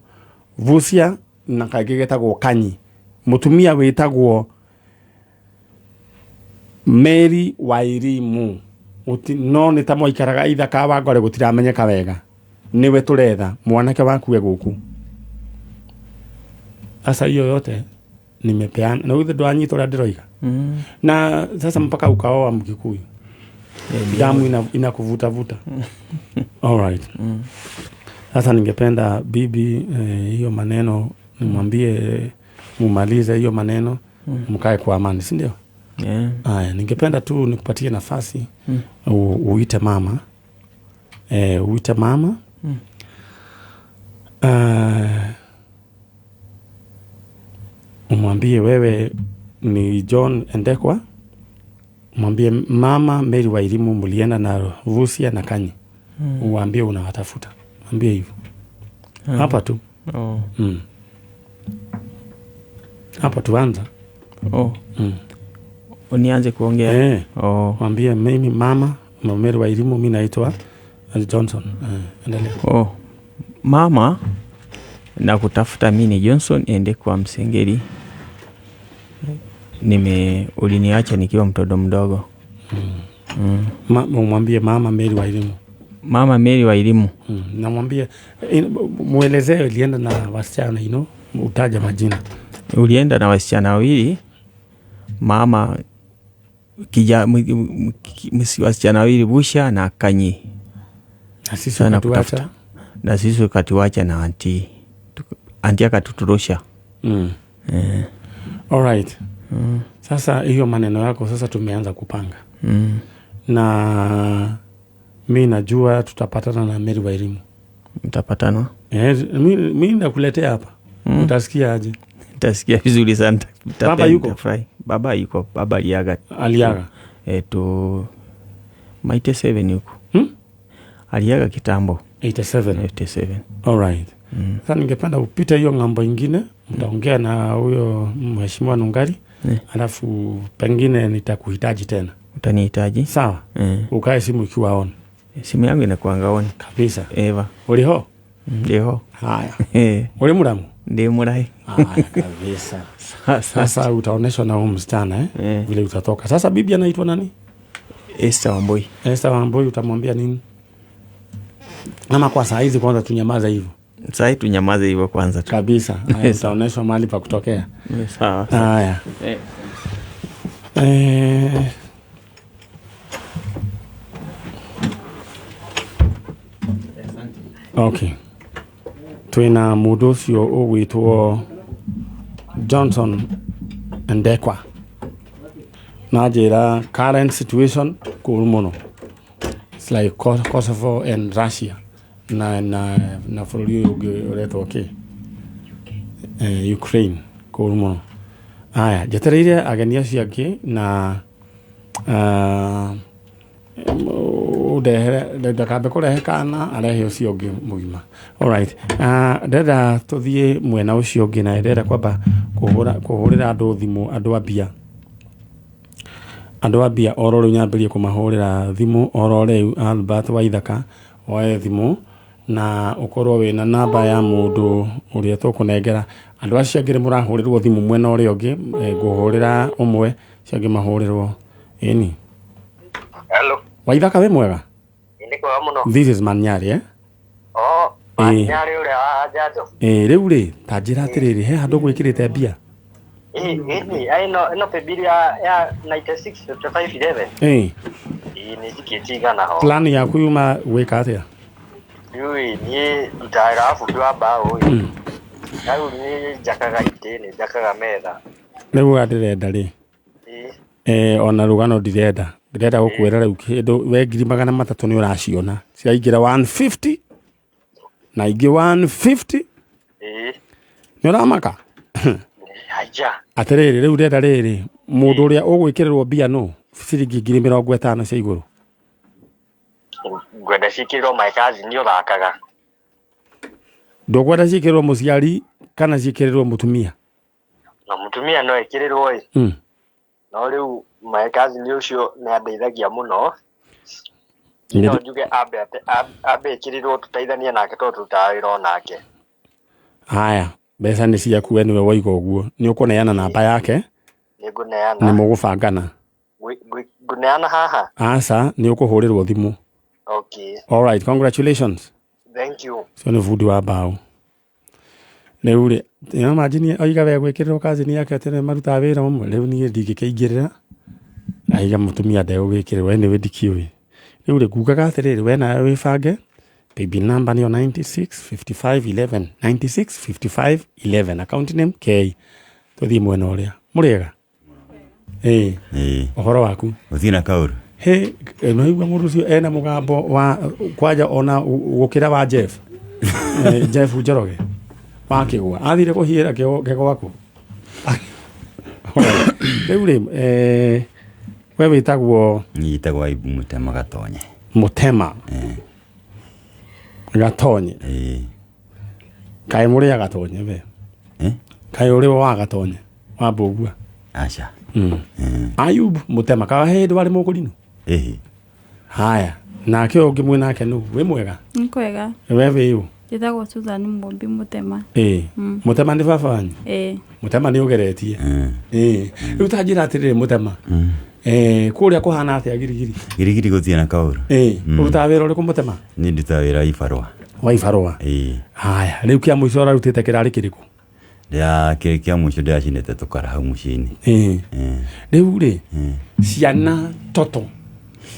Vusia na kairi getagwo Kanyi. Mutumia wetagwo Mary Wairimu. No ni ta moikaraga ithaka wa ngore gutiramenyeka wega. Niwe turetha mwanake waku guku. Asa hiyo yote nimepeana na wewe ndo anyitwa ndiroiga. Na sasa mpaka ukaoa Mkikuyu. Damu inakuvuta vuta. Alright. Sasa ningependa bibi hiyo maneno nimwambie mumalize hiyo maneno mkae kwa amani, si ndio? Ningependa tu nikupatie nafasi uite mama. Uite mama. Umwambie wewe ni John Ndekwa. Mwambie mama Mary Wairimu mulienda na Vusia na Kanyi. Uambie unawatafuta. Mwambie hivyo. Hapa tu. Hapa tuanza. Unianze kuongea. Mwambie mimi mama Mary Wairimu, mimi naitwa Johnson. Endelea. Mama na kutafuta mimi ni Johnson Ndekwa Msengeri. Uliniacha nikiwa mtoto mdogo. Mwambie mama Mary Wairimu. Mama Mary Wairimu. Na mwambie muelezee ulienda na wasichana utaja majina. Ulienda na wasichana wawili. Mama wasichana wawili Busha na Kanyi. Na sisi katuacha na auntie akatuturusha. Alright. Sasa hiyo maneno yako sasa tumeanza kupanga. Na mimi najua tutapatana na Mary Wairimu. Mtapatana? Mimi nakuletea hapa. Utasikia aje? Utasikia vizuri sana. Baba yuko? Baba yuko. Baba aliaga. Maite 7 yuko. Aliaga kitambo. 87. Alright. Sasa ningependa upite hiyo ngambo ingine, mtaongea na huyo mheshimiwa Nungari. Alafu pengine nitakuhitaji tena. Utanihitaji? Sawa. Ukae simu ikiwa on. Simu yangu inakuanga on kabisa. Eva. Uliho? Ndio. Haya. Uli muramu? Ndio murai. Haya kabisa. Sasa utaoneshwa na msichana vile utatoka. Sasa bibi anaitwa nani? Esther Wambui. Esther Wambui, utamwambia nini? Ama kwa saa hizi kwanza tunyamaza hivyo. Sasa tunyamaze hivyo kwanza kabisa. Tutaonyeshwa mahali pa kutokea. Sawa. Haya. Okay. Twina mundu ucio ugwitwo Johnson Ndekwa. Na njira current situation kuru muno. It's like Kosovo and Russia. Na bururi ungi uretwo Ukraine kuru muno. Aya, jetereire ageni acio angi na ndakabe kurehe kana arehe ucio ungi mugima. Alright. Ndenda tuthie mwena ucio ungi na ndenda kwamba kuhurira andu thimu, andu abia. Andu abia orore nyambirie kumahurira thimu orore Albert Waithaka oe thimu na ukorwo wina namba ya mundu uria tukunengera. Andu acio angire murahurirwo thimu mwena uria ungi nguhurira umwe ciangi mahurirwo eni. Hello. Waithaka we mwega? Ndi kwa muno. This is Manyari Manyari uria wa Jajo. Riu ri ta njira atiriri he handu gwikirite mbia. Ai no pebiria ya 96 5511. Ni zikitinga na ho. Plan ya kuyuma weka atia? Yui ni utaira afu kwa bao. Au ni jakaga ite ni jakaga metha. Riu adirenda ri. Ona rugano ndirenda gukwira riu kindu we 300 ni uraciona ciaingira 150 na ingi 150 ni uramaka aja atiriri riu ndenda riri mundu uria ugwikirwo mbia no ciringi 50 cia iguru gwenda cikirwo maikazi ni uthakaga ndugwenda cikirwo muciari kana cikirwo mutumia na mutumia no ikirirwo no riu maikazi ni ucio ni andeithagia muno no njuge abe kirirwo tutaithania nake to tutawira nake. Haya mbeca ni ciaku we niwe waiga uguo ni ukuneana namba yake ni nguneana ni mugubangana nguneana haha asa ni ukuhurirwo thimu. Okay, all right, congratulations. Thank you. So ni vudu wa bao neure ya majini aiga we gwikirwo kazi ni yake tene maruta wira umwe riu ni ndigikeingirira aiga mutumia ndeo wikirwo we ni wendikiwe neure gukaga atiriri we na wibange baby number ni 965511 965511 account name K tuthie mwena uria muriega ohoro waku uthina kauru no igwa mundu ucio ena mugambo wa kwaja ona gukira wa Jeff Jeff Njoroge wakigwa athire kuhiira kego gwaku riu we witagwo nyitagwo Ibu Mutema Gatonye Mutema Gatonye kai muri ya Gatonye we kai uri wa Gatonye wa Bogua acha Ayub Mutema ka he ndwari mukurino haya na kyo ngimwe nake nu we mwega nkwega wewe yu njitagwo Susan Mumbi Mutema Mutema ndi baba wanyu Mutema ni ugeretie riu tanjira atirire Mutema kuria kuhana atia girigiri guthie na kauru urutawira uri kumutema ni nditawira ifarwa wa ifarwa haya riu kia muicora rutite kirari kiriku ya kia muico ndacinete tukara hau mucini riu ri ciana toto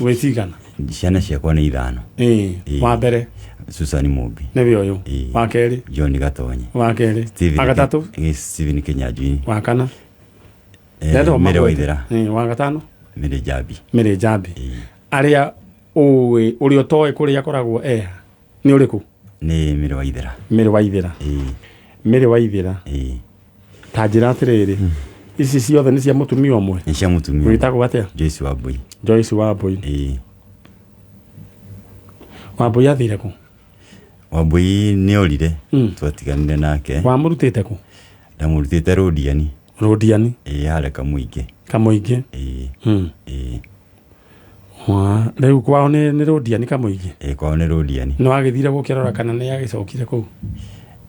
wetigana ciana ciakwa ni 5 wa mbere Susan Mumbi nebi uyu wa keri John Gatonye wa keri agatatu Steven Kinyanjui wa kana Mere Waithera wa gatano Mere Jabi aria uri otoe kuria akoragwo ni uriku ni Mere Waithera Mere Waithera tanjira atiriri ici ciothe ni cia mutumia omwe ni cia mutumia witagwo atia Joyce Wambui Wambui athire ku Wambui ni orire twatiganire nake wa murutite ku ndamurutite Rodiani hare kamuingi wa riu kwao ni Rodiani kamuingi kwao ni Rodiani no agithire gukirora kana ni agicokire ku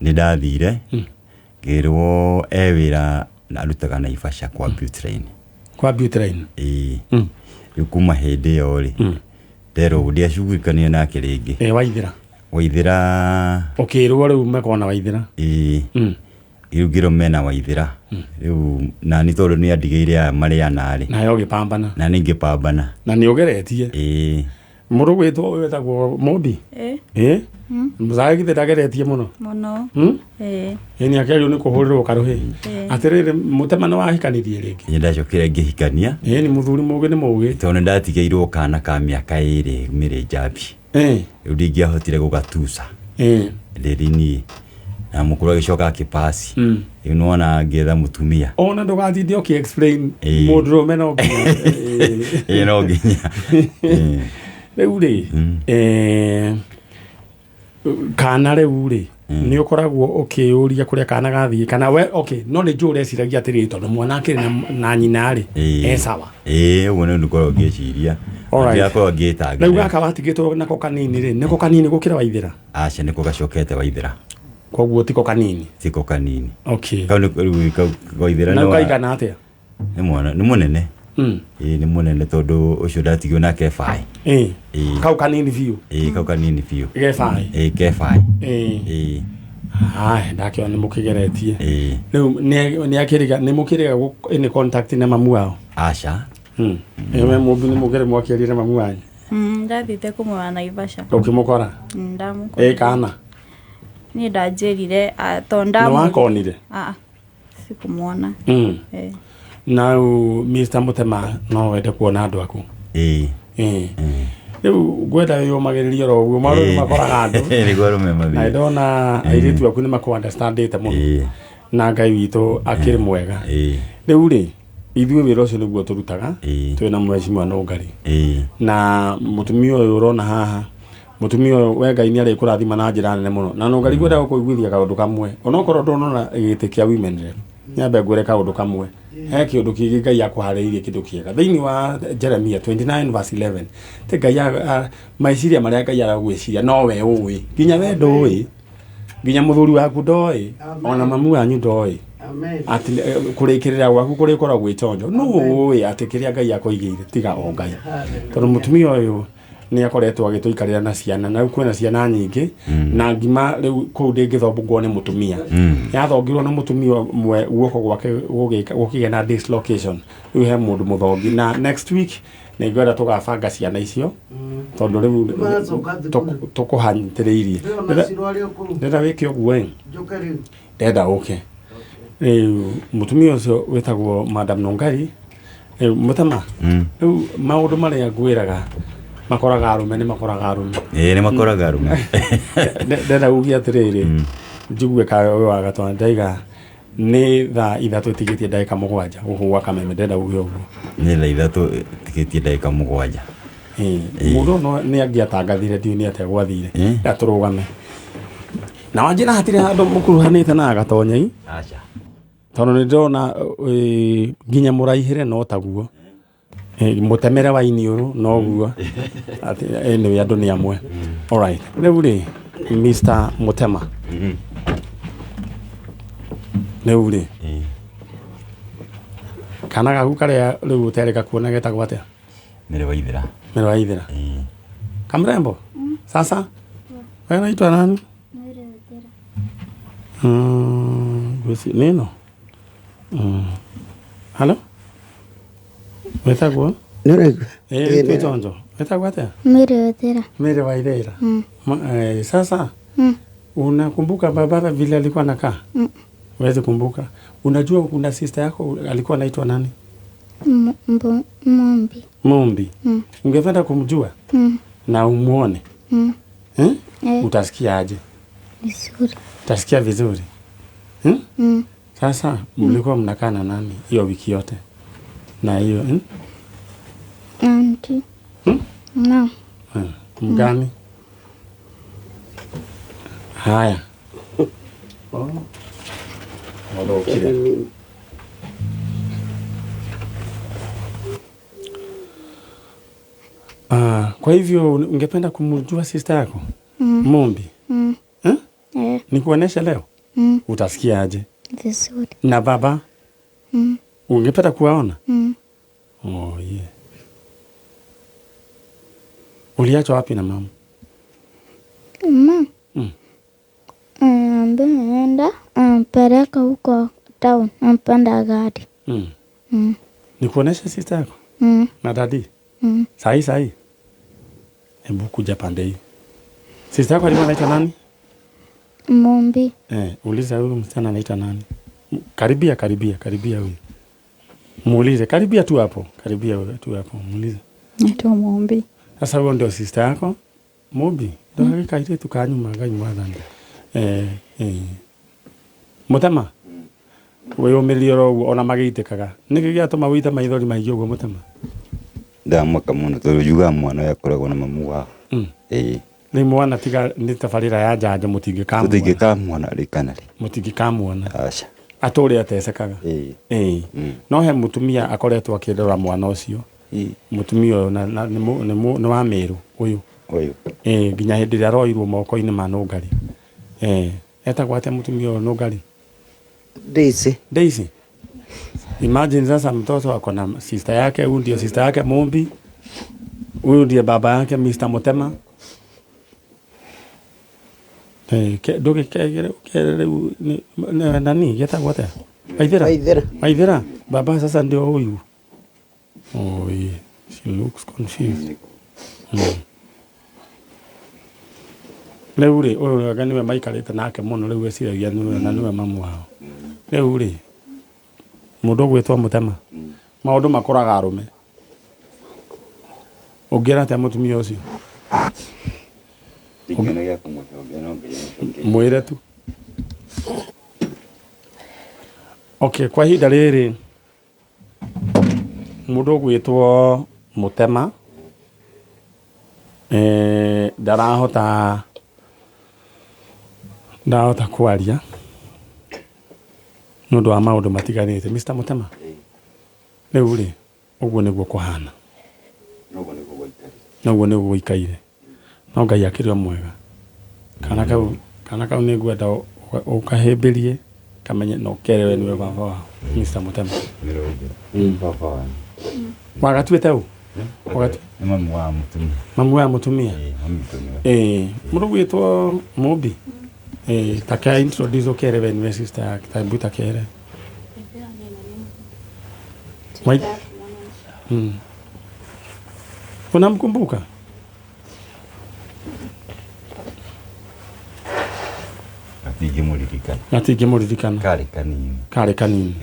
ni ndathire ngirwo wira narutaga na Ibasha kwa Buttrain kuma hindi yo ri ndero ndia cugikania nake ringi Waithira Waithira. Okay, rĩu mekona Waithira. Rĩu ngĩrwo mena Waithira. Rĩu na nĩ tondũ nĩ andigĩire aya marĩ anarĩ. Na ũgĩpambana. Na nĩ ngĩpambana. Na nĩ ũgeretie. Mũndũ gwĩtwo wĩtagwo Mombi. Mũzaĩ githĩ ndageretie mũno. Mũno. Nĩ akĩario nĩ kũhũrĩrwo karũhĩ. Atĩrĩrĩ Mũtema nĩ wahikanirie rĩngĩ. Nĩ ndacokire ngĩhikania. Nĩ mũthuri mũgĩ nĩ mũgĩ. Tondũ nĩ ndatigĩirwo kana ka mĩaka 2 mĩrĩ Njambi. Rĩu ndingĩahotire gũgatuca. Rĩrĩ niĩ. Na mũkũrũ agĩcoka akĩpasi. Rĩu nĩwona ngĩetha mũtumia. Ona ndũgatinde ũkĩ-explain mũndũrũme no nginya. No nginya. Rĩu rĩ, kana rĩu rĩ, nĩ ũkoragwo ũkĩũria kũrĩa kana gathiĩ kana we no nĩ njũĩ ũreciragia atĩrĩrĩ tondũ mwana akĩrĩ na nyina rĩ sawa. Ũguo nĩ ũkoragwo ngĩciria. Ndiakorwo ngĩtangĩra. Rĩu gaka watigĩtwo nako kanini rĩ, nĩko kanini gũkĩra Waithĩra? Aca nĩko gacokete Waithĩra. Koguo tiko kanini? Tiko kanini. Okay. Kau nĩ Waithĩra. Na kaigana atĩa? Nĩ mũnene. Nĩ mũnene tondũ ũcio ndatigio na kebaĩ. Kau kanini biũ? Kau kanini biũ. Kebaĩ? Kebaĩ. Ndakĩona nĩ mũkĩgeretie. Rĩu nĩ mũkĩrĩga nĩ contact na mamu wao? Aca. Ewe Mombi nĩ mũkĩrĩ mwakĩaria na mamu wanyu? Ndathire kũmũra Naivasha. Ũkĩmũkora? Ndamũkora. Kana? Niĩ ndanjĩrire tondũ nĩ wakonire? Sikumuona. Na Mr. Mũtema no wende kuona andũ aku? Rĩu ngwenda yũmagĩrĩrie oro ũguo maũndũ nĩ makoraga andũ. Na ndona airĩtu aku nĩ makũ-understandĩte mũno. Na Ngai witũ akĩrĩ mwega. Rĩu rĩ, ithuĩ wĩra ũcio nĩguo tũrutaga. Twĩna Mheshimiwa Nũngari. Na mũtumia ũyũ ũrona haha, mũtumia ũyũ we Ngai nĩ arĩkũrathima na njĩra nene mũno. Na Nũngari ngwenda gũkũiguithia kaũndũ kamwe. Onokorwo ndũnona gĩtĩ kĩa women rep, nyambe ngwĩre kaũndũ kamwe. He kĩũndũ kĩngĩ Ngai akũharĩirie kĩndũ kĩega. Thĩinĩ wa Jeremia 29:11, te Ngai maiciria marĩa Ngai aragwĩciria no we ũĩ. Nginya we ndũĩ. Nginya mũthuri waku ndoĩ. Ona mamu wanyu ndoĩ. Ati kũrĩkĩrĩra gwaku kũrĩkoragwo gwĩtonjo. No ũĩ atĩ kĩrĩa Ngai akoigĩire tiga o Ngai. Tondũ mũtumia ũyũ nĩ akoretwo agĩtũikarĩra na ciana na kwĩna ciana nyingĩ na ngima rĩu kũu ndĩngĩthongwo nĩ mũtumia. Yathongirwo nĩ mũtumia mwe guoko gwake gũkĩgĩa na dislocation. Rĩu he mũndũ mũthongi na next week nĩ ngwenda tũgabanga ciana icio tondũ rĩu tũkũhanyĩtĩrĩirie. Ndenda wĩke ũguo ndenda ũke. Rĩu mũtumia ũcio wĩtagwo Madam Nũngari. Mũtema, rĩu maũndũ marĩa ngwĩraga makoraga arũme nĩ makoraga arũme. Nĩ makoraga arũme. Ndenda ugie atĩrĩrĩ, njigue kawe ũyũ wa gatwana ndaiga nĩ thaa 3 ĩtigĩtie ndagĩka 7 gũkũ gwa Kameme. Ndenda ugie ũguo. Nĩ thaa 3 ĩtigĩtie ndagĩka 7. Mũndũ no nĩ angĩatangathire ndiũ atĩa gwathire. Ndatũrũgame. Na wanjĩra hatirĩ handũ mũkuruhanĩte na Gatonyei. Aca. Tondũ nĩ ndĩrona nginya mũraihĩre no taguo. Mũtemere wa iniũrũ no guo. Nĩ andũ nĩ amwe. Alright. Rĩu rĩ, Mr. Mũtema. Rĩu rĩ. Kana gaku karĩa rĩu ũterĩka kuona getagwo atĩa? Mĩrĩ Waithĩra. Mĩrĩ Waithĩra. Kamrembo? Sasa? Wewe unaitwa nani? Neno? Halo? Wetagwo? Nĩũraigua? Twĩtonjo. Wetagwo atĩa? Mĩrĩ Waithĩra. Mĩrĩ Waithĩra. Sasa? Unakumbuka baba vile alikuwa anakaa? Huwezi kumbuka. Unajua kuna sister yako alikuwa anaitwa nani? Mombi. Mombi. Ungependa kumjua? Na umuone? Utasikia aje? Vizuri. Utasikia vizuri? Sasa mlikuwa mnakaa na nani hiyo wiki yote? Na hiyo Auntie. Naam. Mgani? Haya. Kwa hivyo ungependa kumjua sister yako? Mombi? Nikuonesha leo? Utasikia aje? Vizuri. Na baba? Ungependa kuwaona? Oh yeah. Uliachwa wapi na mama? Ameenda ampeleka huko town, ampanda gari. Nikuoneshe sister yako? Na dadi? Sahi. Hebu kuja pande hii. Sister yako alikuwa anaitwa nani? Mombi. Uliza huyu msichana anaitwa nani? Karibia huyu. Muulize, karibia tu hapo. Muulize. Naitwa Mombi. Sasa huyo ndio sister yako? Mombi. Ndio kaire tukanyuma mwathani. Mutema. Wewe umelioro ona magitekaga. Niki giatuma wita maithori maingĩ ũguo Mutema? Ndamaka mũno tondũ yuga mwana akoragwo na mamu wao. Ni mwana tiga ni tabarĩra ya njanjo mũtingĩkamwona rĩ kana rĩ. Mũtingĩkamwona. Aca. Atũre atecekaga. No he mutumia akoretwo akĩrora mwana ũcio. Mutumia ũyũ nĩ wa Meru ũyũ. Nginya hĩndĩ ĩrĩa aroirwo moko-inĩ ma Nũngari. Etagwo atĩa mutumia ũyũ Nũngari? Daisy. Imagine sasa mtoto ako na sister yake, huyu ndio sister yake Mombi. Huyu ndiye baba yake Mr. Mutema. Doge kegere nani getagwo atĩa? Waithera. Baba sasa ndio huyu. She looks confused. Rĩu rĩ ũyũ wega nĩwe maikarĩte nake mũno rĩu eciragia nĩwe mamu wao. Rĩu rĩ mũndũ ũgwĩtwo Mutema maũndũ makoraga arũme. Ũngĩra atĩa mũtumia ũcio? Mwĩre tu. Okay, kwa ihinda rĩrĩ mũndũ ũgwĩtwo Mutema ndarahota kwaria nũndũ wa maũndũ matiganĩte. Mr. Mutema, rĩu rĩ ũguo nĩguo kũhana, noguo nĩguo gũikaire, no Ngai akĩrĩ o mwega. Kana kau nĩngwenda ũkahĩmbĩrie kamenye na ũkerewe nĩwe baba wao Mr. Mutema. Wagatuĩte ũ? Mamu wa mutumia. Mũndũ gwĩtwo Mombi. Taka introduce ũkerewe nĩwe sister yake, tabu takere. Unamkumbuka? Atingĩmũririkana. Karĩ kanini.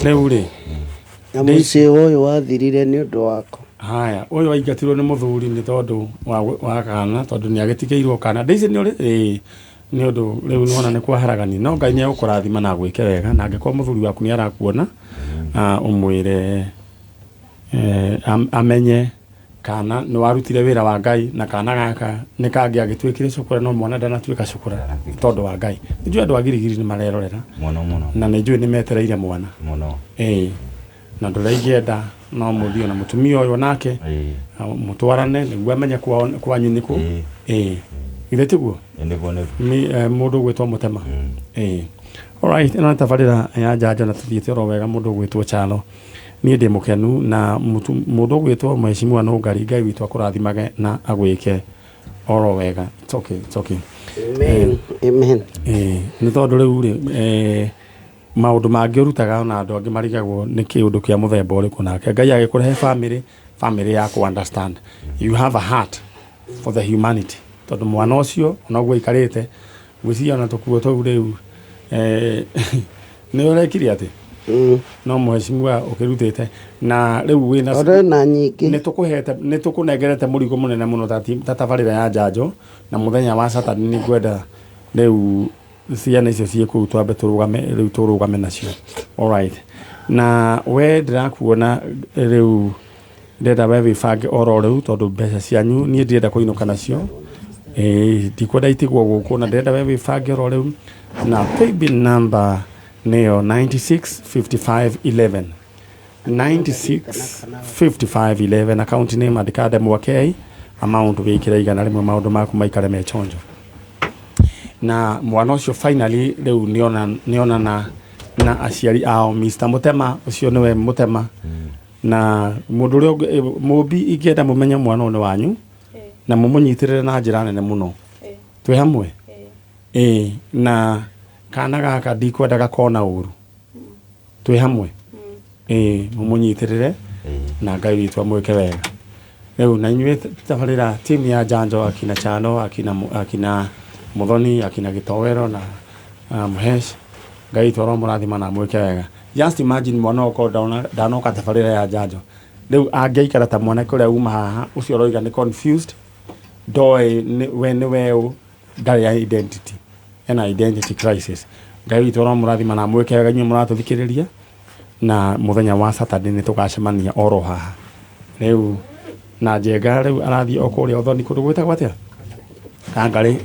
Rĩu rĩ na mũciĩ ũyũ wathirire nĩ ũndũ wako. Haya, ũyũ aingatirwo nĩ mũthuri nĩ tondũ wa kana, tondũ nĩ agĩtigĩirwo kana. Daisy nĩ ũrĩ nĩ ũndũ rĩu nĩwona nĩ kwaharagani, no Ngai nĩ agũkũrathima na gwĩke wega, na angĩkorwo mũthuri waku nĩ arakuona ũmwĩre amenye kana nĩ warutire wĩra wa Ngai na kana gaka nĩ kangĩagĩtuĩkire cukura no mwana ndanatuĩka cukura tondũ wa Ngai. Nĩnjũĩ andũ a girigiri nĩ marerorera na nĩnjũĩ nĩ metereire mwana na ndũraigĩenda no mũthiĩ na mũtumia ũyũ nake mũtwarane nĩguo amenye kwanyu nĩ kũ. Githĩ tiguo mũndũ ũgwĩtwo Mutema. Alright, ĩno nĩ tabarĩra ya njanjo na tũthiĩte oro wega. Mũndũ ũgwĩtwo Chalo, niĩ ndĩ mũkenu na mũndũ ũgwĩtwo Mheshimiwa Nũngari, Ngai witũ akũrathimage na agwĩke oro wega. It's okay. Amen. Nĩ tondũ rĩu rĩ maũndũ mangĩ ũrutaga na andũ angĩ marigagwo nĩ kĩũndũ kĩa mũthemba ũrĩkũ, nake Ngai agĩkũrehe family ya ku understand you have a heart for the humanity. Tondũ mwana ũcio onaguo aikarĩte gwĩciria na tũkuo tũu rĩu nĩ ũrekire atĩ no Mheshimiwa ũkĩrutĩte na rĩu wĩna nyingĩ nĩ tũkũnengerete mũrigo mũnene mũno ta tabarĩra ya njanjo, na mũthenya wa Saturday nĩ ngwenda rĩu ciana icio ciĩ kũu twambe tũrũgame nacio. Alright, na we ndĩrakuona rĩu ndĩrenda we wĩbange oro rĩu tondũ mbeca cianyu niĩ ndĩrenda kũinũka nacio. Ndikwenda itigwo gũkũ na ndĩrenda we wĩbange oro rĩu, na paybill number nĩyo 965511 965511, account name andĩka Mwakei, amount wĩkĩra igana rĩmwe, maũndũ maku maikare me chonjo. Na mwana ũcio finally rĩu nĩonana na aciari ao Mr. Mutema, ũcio nĩwe Mutema na mũndũ ũrĩa Mombi ingĩenda mũmenye mwana ũyũ nĩ wanyu na mũmũnyitirĩre na njĩra nene mũno twĩ hamwe na kana gaka ndikwenda gakona ũru twĩ hamwe mũmũnyitirĩre na Ngai witũ amwĩke wega rĩu na inyuĩ tabarĩra timu ya Njanjo akina Chano akina Muthoni akina Gitowero na Muhesh Ngai witũ aromũrathima na amwĩke wega. Just imagine mwana oko ndanoka tabarĩra ya Njanjo rĩu angĩikara ta mwana kũrĩa uma haha ũcio roiga nĩ confused ndoĩ we nĩ weũ ndarĩ identity ena identity crisis. Ngai witũ aromũrathima na amwĩke wega inyuĩ mũratũthikĩrĩria na mũthenya wa Saturday nĩ tũgacemania oro haha rĩu na Njenga rĩu arathiĩ okũrĩa Ũthoni kũndũ gwĩtagwo atĩa Kangarĩ